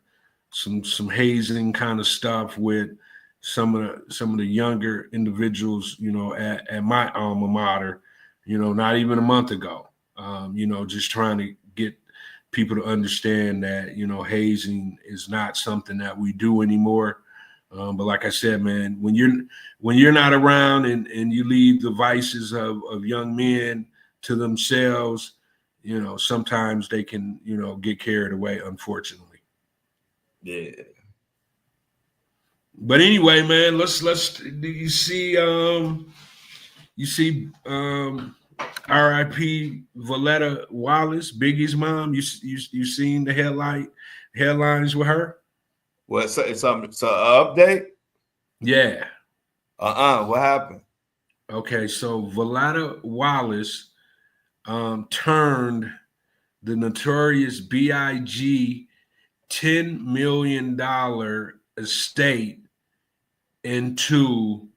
hazing kind of stuff with some of the younger individuals, at my alma mater, not even a month ago. Just trying to get people to understand that, hazing is not something that we do anymore. But like I said, man, when you're not around and you leave the vices of young men to themselves, sometimes they can, get carried away, unfortunately. Yeah. But anyway, man, let's you see R.I.P. Valletta Wallace, Biggie's mom. You seen the headlines with her? What? So it's an update? Yeah. What happened? Okay, so Valletta Wallace turned the notorious B.I.G. $10 million estate into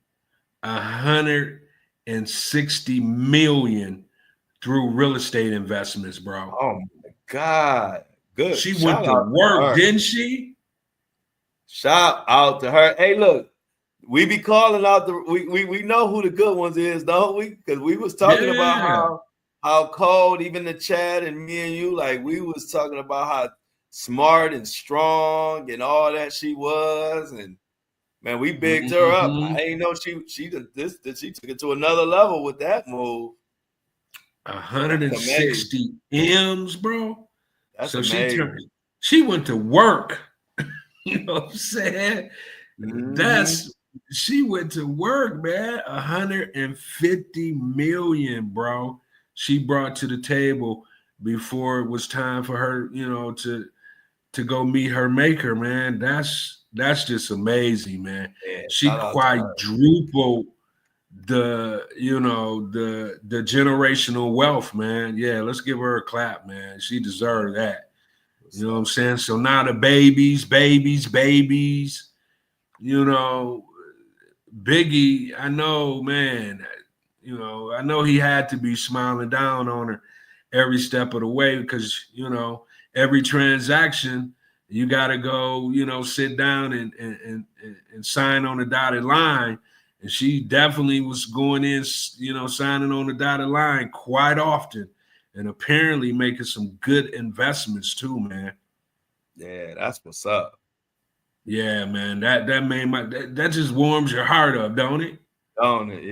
$160 million through real estate investments, bro. Oh my God. Good. She went to work, didn't she? Shout out to her. Hey, look, we be calling out we know who the good ones is, don't we? Because we was talking about how cold, even the chat and me and you, like we was talking about how smart and strong and all that she was, and man, we bigged her up. I ain't know she took it to another level with that move. 160 M's, bro. That's so amazing. She went to work. You know what I'm saying? Mm-hmm. She went to work, man. 150 million, bro. She brought to the table before it was time for her, to go meet her maker, man. That's just amazing, man. Yeah, she quadrupled the generational wealth, man. Yeah, let's give her a clap, man. She deserved that. You know what I'm saying? So now the babies, Biggie, I know, man, I know he had to be smiling down on her every step of the way because, every transaction, you got to go, sit down and sign on the dotted line. And she definitely was going in, signing on the dotted line quite often and apparently making some good investments too, man. Yeah, that's what's up. Yeah, man, that made that just warms your heart up, don't it? Don't it?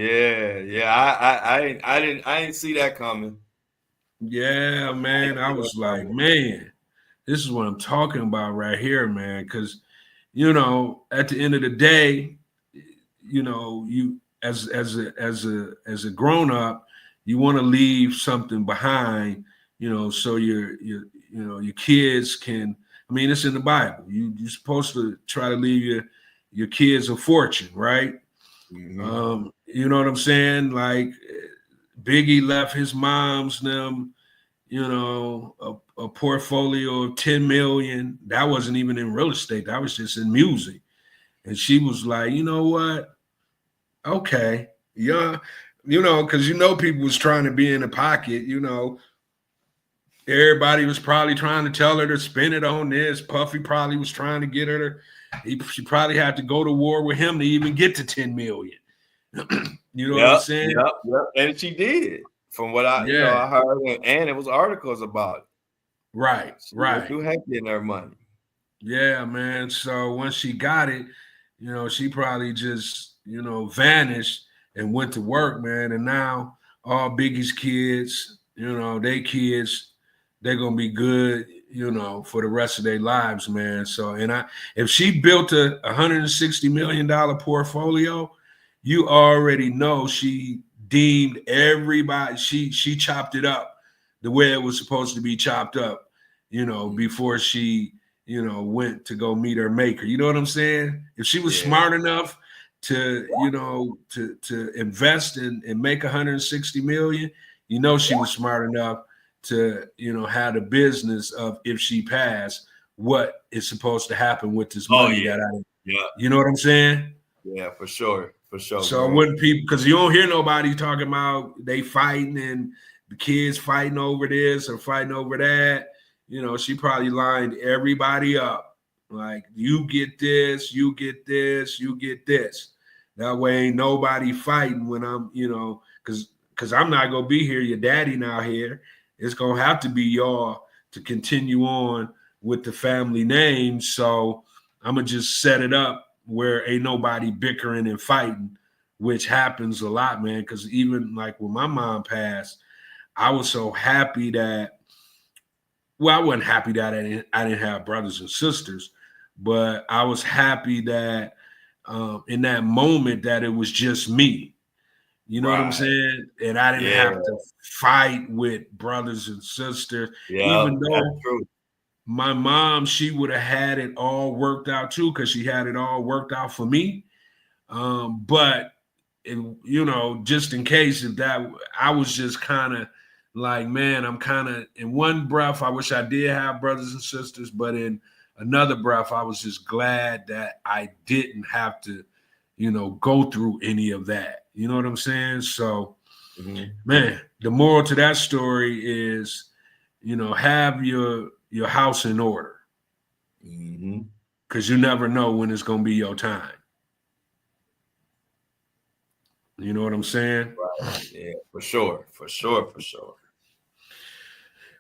Yeah. I didn't see that coming. Yeah, man. I was like, man, this is what I'm talking about right here, man. Because at the end of the day, you as a grown up, you want to leave something behind, so your kids can. I mean, it's in the Bible. You're supposed to try to leave your kids a fortune, right? Mm-hmm. You know what I'm saying? Like Biggie left his mom's them, a portfolio of 10 million. That wasn't even in real estate. That was just in music. And she was like, you know what? Okay. Yeah. Because people was trying to be in the pocket, Everybody was probably trying to tell her to spend it on this. Puffy probably was trying to get her she probably had to go to war with him to even get to 10 million. You know what I'm saying? Yep. And she did. From what I Yeah, I heard, and it was articles about it. right, She was right. too happy in her money. Yeah, man. So once she got it, she probably just, vanished and went to work, man. And now all Biggie's kids, they kids, they're gonna be good, for the rest of their lives, man. So if she built a $160 million portfolio, you already know she deemed everybody, she chopped it up the way it was supposed to be chopped up, before she went to go meet her maker. You know what I'm saying? If she was Yeah. smart enough to, to invest and make 160 million, she was smart enough to, have the business of, if she passed, what is supposed to happen with this Oh money yeah. that Yeah. you know what I'm saying? Yeah, for sure. For sure, So bro. when people, because you don't hear nobody talking about they fighting and the kids fighting over this or fighting over that. She probably lined everybody up. Like, you get this, you get this, you get this. That way ain't nobody fighting when I'm, because I'm not gonna be here. Your daddy not here. It's gonna have to be y'all to continue on with the family name. So I'm gonna just set it up where ain't nobody bickering and fighting, which happens a lot, man. Because even like when my mom passed, I was so happy that, well, I wasn't happy that I didn't have brothers and sisters, but I was happy that in that moment that it was just me. You know what I'm Right. saying? And I didn't Yeah. have to fight with brothers and sisters, Yeah. even That's though true. my mom, she would have had it all worked out too, because she had it all worked out for me. But just in case, if that, I was just kind of like, man, I'm kind of, in one breath, I wish I did have brothers and sisters, but in another breath, I was just glad that I didn't have to, go through any of that. You know what I'm saying? So, Mm-hmm. man, the moral to that story is, have your house in order, Mm-hmm. because you never know when it's gonna be your time. You know what I'm saying? Yeah, for sure. For sure. For sure.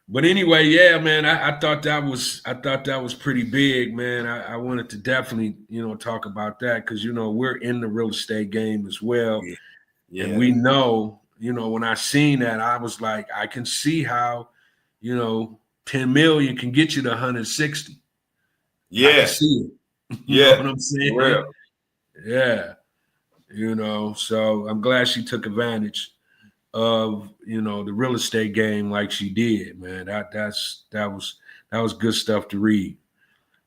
But anyway, yeah, man, I thought that was pretty big, man. I wanted to definitely, talk about that because we're in the real estate game as well. Yeah. And Yeah. we know, when I seen that, I was like, I can see how, 10 million can get you to 160. I can Yeah. see it. You know Yeah. what I'm For saying? real. Yeah. So I'm glad she took advantage of, the real estate game like she did, man. That was good stuff to read.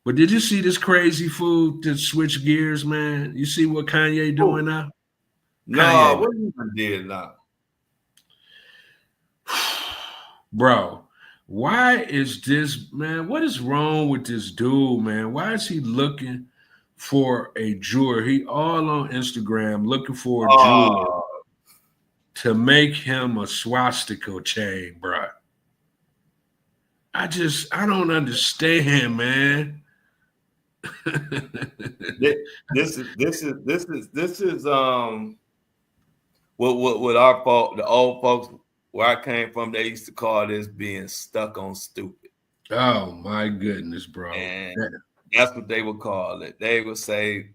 But did you see this crazy food to switch gears, man? You see what Kanye doing Cool. now? No, Kanye, what you did now? bro, why is this, man? What is wrong with this dude, man? Why is he looking for a jeweler? He all on Instagram looking for a jeweler Oh, to make him a swastika chain, bro. I don't understand, man. this is what our folk, the old folks where I came from, they used to call this being stuck on stupid. Oh my goodness, bro. And that's what they would call it. They would say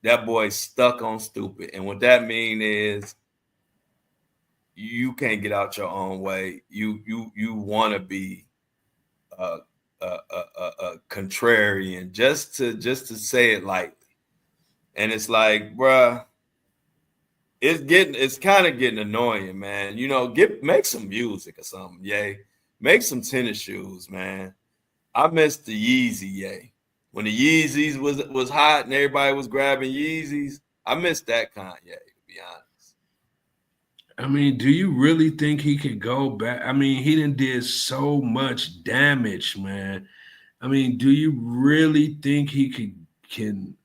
that boy's stuck on stupid. And what that mean is you can't get out your own way. You want to be a, a contrarian just to say it lightly. And it's like, bruh, it's kind of getting annoying, man. Make some music or something, yay. Make some tennis shoes, man. I miss the Yeezy, yay. When the Yeezys was hot and everybody was grabbing Yeezys, I miss that Kanye, to be honest. I mean, do you really think he could go back? I mean, he done did so much damage, man. I mean, do you really think he can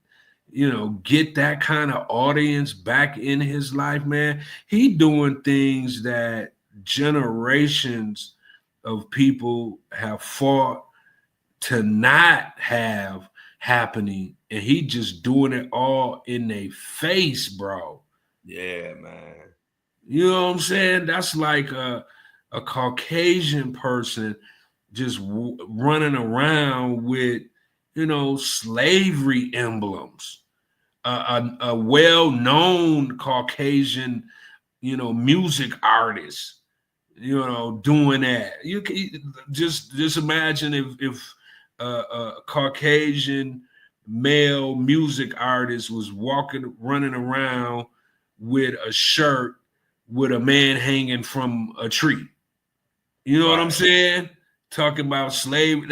get that kind of audience back in his life, man? He doing things that generations of people have fought to not have happening, and he just doing it all in their face, bro. Yeah, man. You know what I'm saying? That's like a Caucasian person just running around with, slavery emblems. A well-known Caucasian, music artist, doing that. You can just imagine if a Caucasian male music artist was running around with a shirt with a man hanging from a tree. You know what I'm saying? Talking about slave,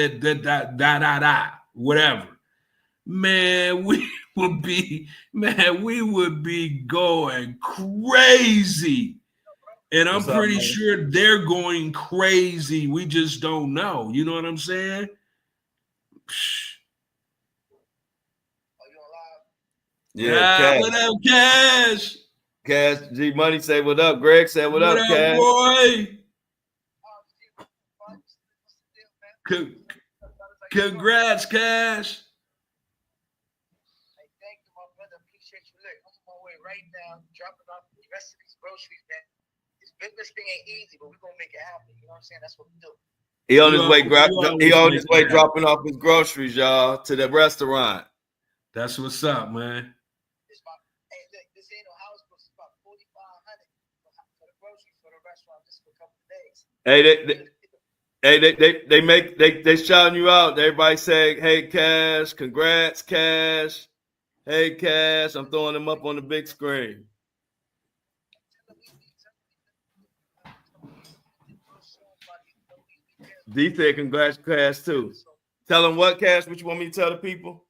whatever. Man, we would be going crazy. And I'm pretty sure they're going crazy. We just don't know. You know what I'm saying? Yeah, what up, Cash? Cash, G Money say what up. Greg said what up, Cash. Boy? Congrats, Cash. Hey, thank you, my brother. Appreciate you. Look, I'm on my way right now, dropping off the rest of these groceries, man. This business thing ain't easy, but we're gonna make it happen. You know what I'm saying? That's what we do. He on his way, dropping off his groceries, y'all, to the restaurant. That's what's up, man. Hey, look, this ain't no house, but it's about $4,500 for the groceries for the restaurant just for a couple of days. They shouting you out. Everybody saying, "Hey, Cash, congrats, Cash. Hey, Cash." I'm throwing them up on the big screen. D said, "Congrats, Cash, too." Tell them what, Cash? What you want me to tell the people?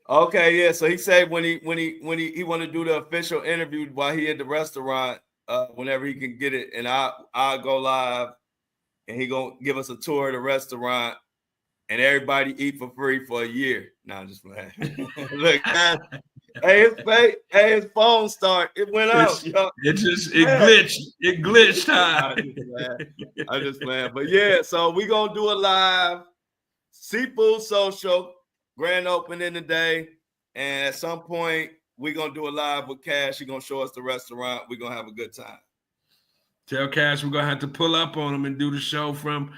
Okay, yeah. So he said when he want to do the official interview while he at the restaurant, whenever he can get it, and I'll go live, and he gonna give us a tour of the restaurant, and everybody eat for free for a year. No, I'm just playing. Look, his phone it went out. It glitched. It glitched. I'm just playing. But yeah, so we gonna do a live Seafood Social grand opening today, and at some point we're gonna do a live with Cash. He's gonna show us the restaurant. We're gonna have a good time. Tell Cash we're gonna have to pull up on him and do the show from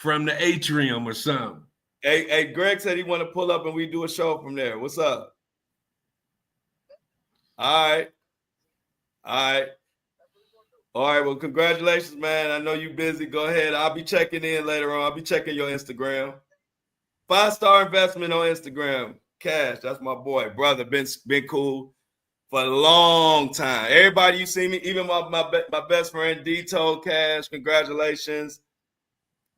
the atrium or something. Hey, Greg said he want to pull up and we do a show from there. What's up? All right. Well, congratulations, man. I know you're busy. Go ahead. I'll be checking in later on. I'll be checking your Instagram. 5-star investment on Instagram. Cash, that's my boy. Brother, been cool for a long time. Everybody you see me, even my best friend D told Cash, congratulations.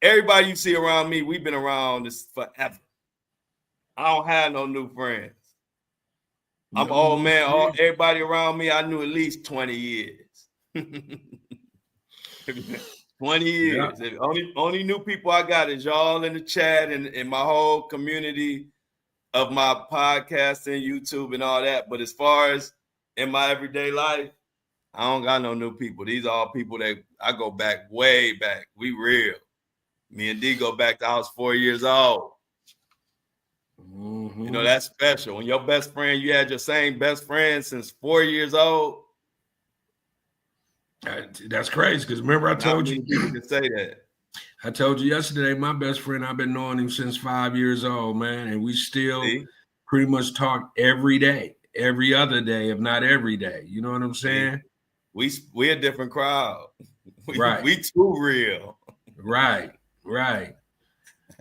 Everybody you see around me, we've been around this forever. I don't have no new friends. I'm old man. Everybody around me, I knew at least 20 years. 20 years. Yeah. Only new people I got is y'all in the chat and my whole community of my podcast and YouTube and all that. But as far as in my everyday life, I don't got no new people. These are all people that I go back way back. We real. Me and D go back to I was 4 years old. Mm-hmm. You know, that's special. When your best friend, you had your same best friend since 4 years old. That's crazy because remember I told you people can say that. I told you yesterday, my best friend, I've been knowing him since 5 years old, man, and we still pretty much talk every day, every other day, if not every day. You know what I'm saying? We a different crowd. Right. We too real. Right.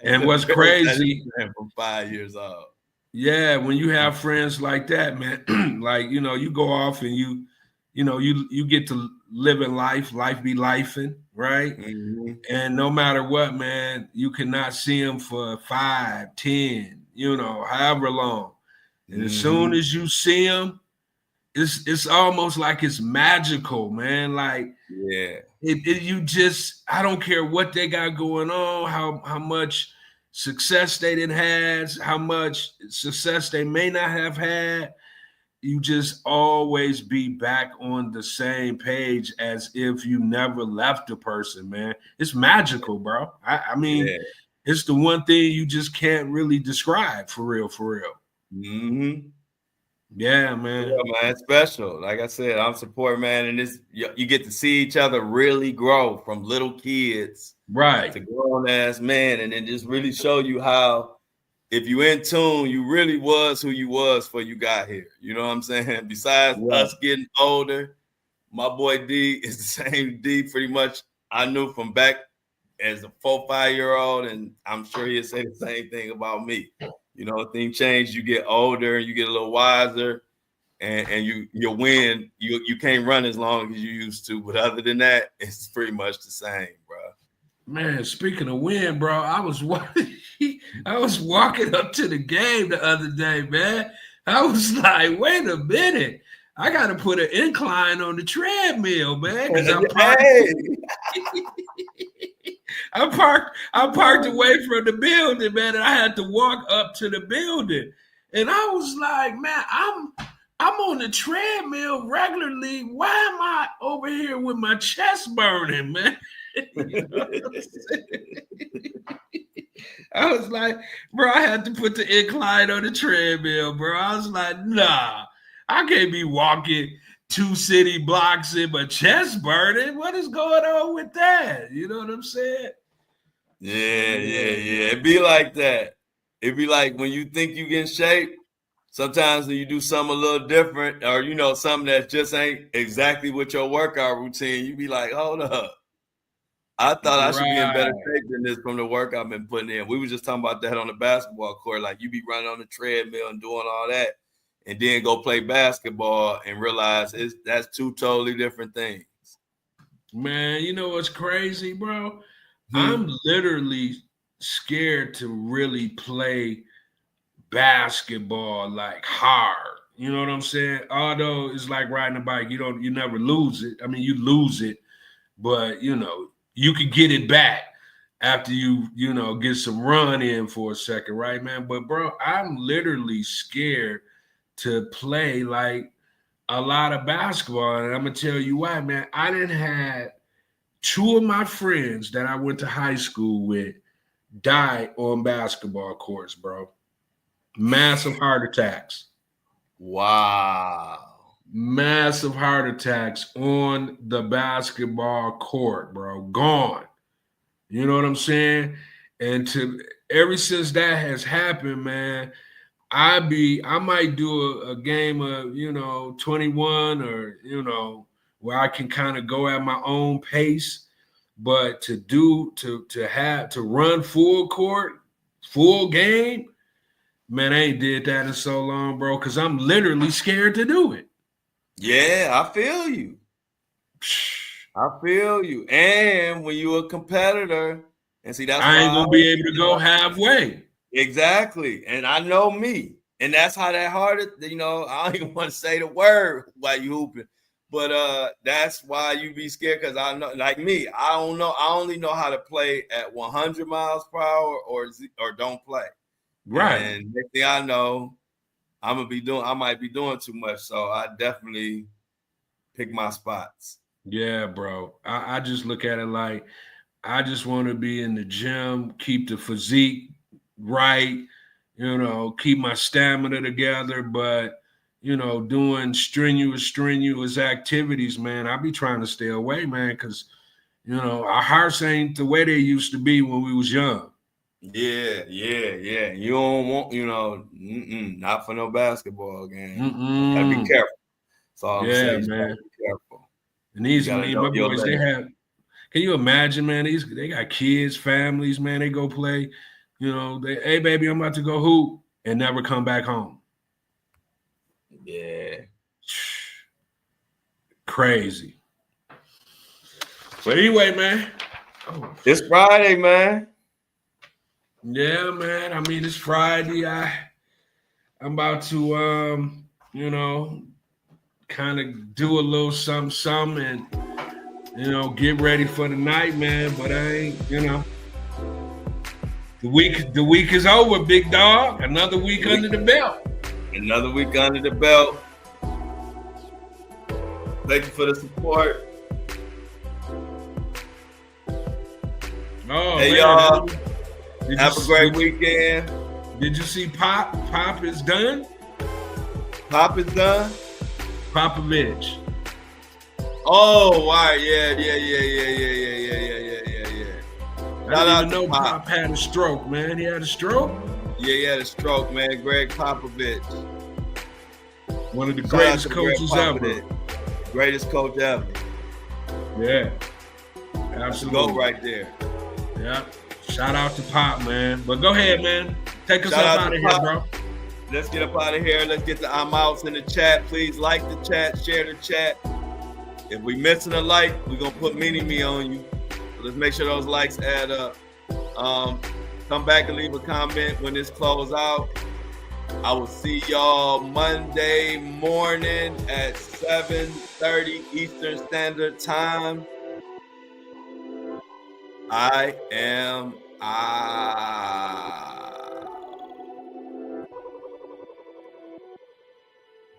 And what's crazy from 5 years old. Yeah, when you have friends like that, man, like you go off and you get to live in life be lifing, right? Mm-hmm. And no matter what, man, you cannot see them for 5, 10, however long. And as soon as you see them, it's almost like it's magical, man. Like, yeah, I don't care what they got going on, how much success they didn't have, how much success they may not have had. You just always be back on the same page as if you never left the person, man. It's magical, bro. I mean, It's the one thing you just can't really describe for real. Mm-hmm. Yeah, man. Yeah, man, it's special. Like I said, I'm support, man, and you get to see each other really grow from little kids Right. to grown ass man, and then just really show you how, if you in tune, you really was who you was before you got here. You know what I'm saying? Besides us getting older, my boy D is the same D pretty much I knew from back as a 4-5-year-old, and I'm sure he'll say the same thing about me. You know, things change. You get older, you get a little wiser, and you win. You can't run as long as you used to, but other than that, it's pretty much the same, bro. Man, speaking of win, bro, I was walking up to the game the other day, man. I was like, wait a minute. I got to put an incline on the treadmill, man, because I parked away from the building, man, and I had to walk up to the building. And I was like, man, I'm on the treadmill regularly. Why am I over here with my chest burning, man? You know I was like, bro, I had to put the incline on the treadmill, bro. I was like, nah, I can't be walking 2 city blocks in my chest burning. What is going on with that? You know what I'm saying? Yeah. It'd be like that. It'd be like when you think you get in shape, sometimes when you do something a little different, or something that just ain't exactly with your workout routine, you be like, hold up. I thought I should be in better shape than this from the work I've been putting in. We were just talking about that on the basketball court. Like, you be running on the treadmill and doing all that, and then go play basketball and realize that's 2 totally different things. Man, you know what's crazy, bro? I'm literally scared to really play basketball like hard. You know what I'm saying? Although it's like riding a bike, you never lose it. I mean, you lose it, but you could get it back after you get some run in for a second, right, man? But bro, I'm literally scared to play like a lot of basketball, and I'm gonna tell you why, man. I didn't have 2 of my friends that I went to high school with die on basketball courts, bro. Massive heart attacks. Wow. Massive heart attacks on the basketball court, bro. Gone. You know what I'm saying? And ever since that has happened, man, I might do a game of 21 or where I can kind of go at my own pace, but to run full court, full game, man, I ain't did that in so long, bro, because I'm literally scared to do it. Yeah, I feel you. And when you're a competitor, and see, that's I ain't gonna be able to go halfway. Exactly. And I know me. And that's how that hard, I don't even want to say the word while you hooping. But that's why you be scared, because I know, like me, I don't know. I only know how to play at 100 miles per hour or don't play. Right. And next thing I know, I might be doing too much. So I definitely pick my spots. Yeah, bro. I just look at it like I just want to be in the gym, keep the physique right, keep my stamina together. But, doing strenuous activities, man, I be trying to stay away, man, because, our hearts ain't the way they used to be when we was young. Yeah. You don't want, not for no basketball game. Gotta be careful. That's all I'm saying. Man. Be careful. And my boys, they have. Can you imagine, man? They got kids, families, man. They go play. Hey baby, I'm about to go hoop, and never come back home. Yeah. Crazy. But anyway, man. It's Friday, man. Yeah, man. I mean, it's Friday. I'm about to, kind of do a little something and, get ready for the night, man. But I ain't, the week is over, big dog. Another week under the belt. Thank you for the support. Oh, hey, man. y'all. Have a great weekend. Did you see Pop? Pop is done. Pop is done. Popovich. Oh, all right, yeah. I didn't even know Pop had a stroke, man. He had a stroke? Yeah, he had a stroke, man. Greg Popovich. One of the greatest coaches ever. Greatest coach ever. Yeah. Absolutely. Go right there. Yeah. Shout out to Pop, man. But go ahead, man. Take us up out of here, bro. Let's get up out of here. Let's get the I'm outs in the chat. Please like the chat, share the chat. If we missing a like, we're gonna put mini-me on you. So let's make sure those likes add up. Come back and leave a comment when this close out. I will see y'all Monday morning at 7:30 Eastern Standard Time. I am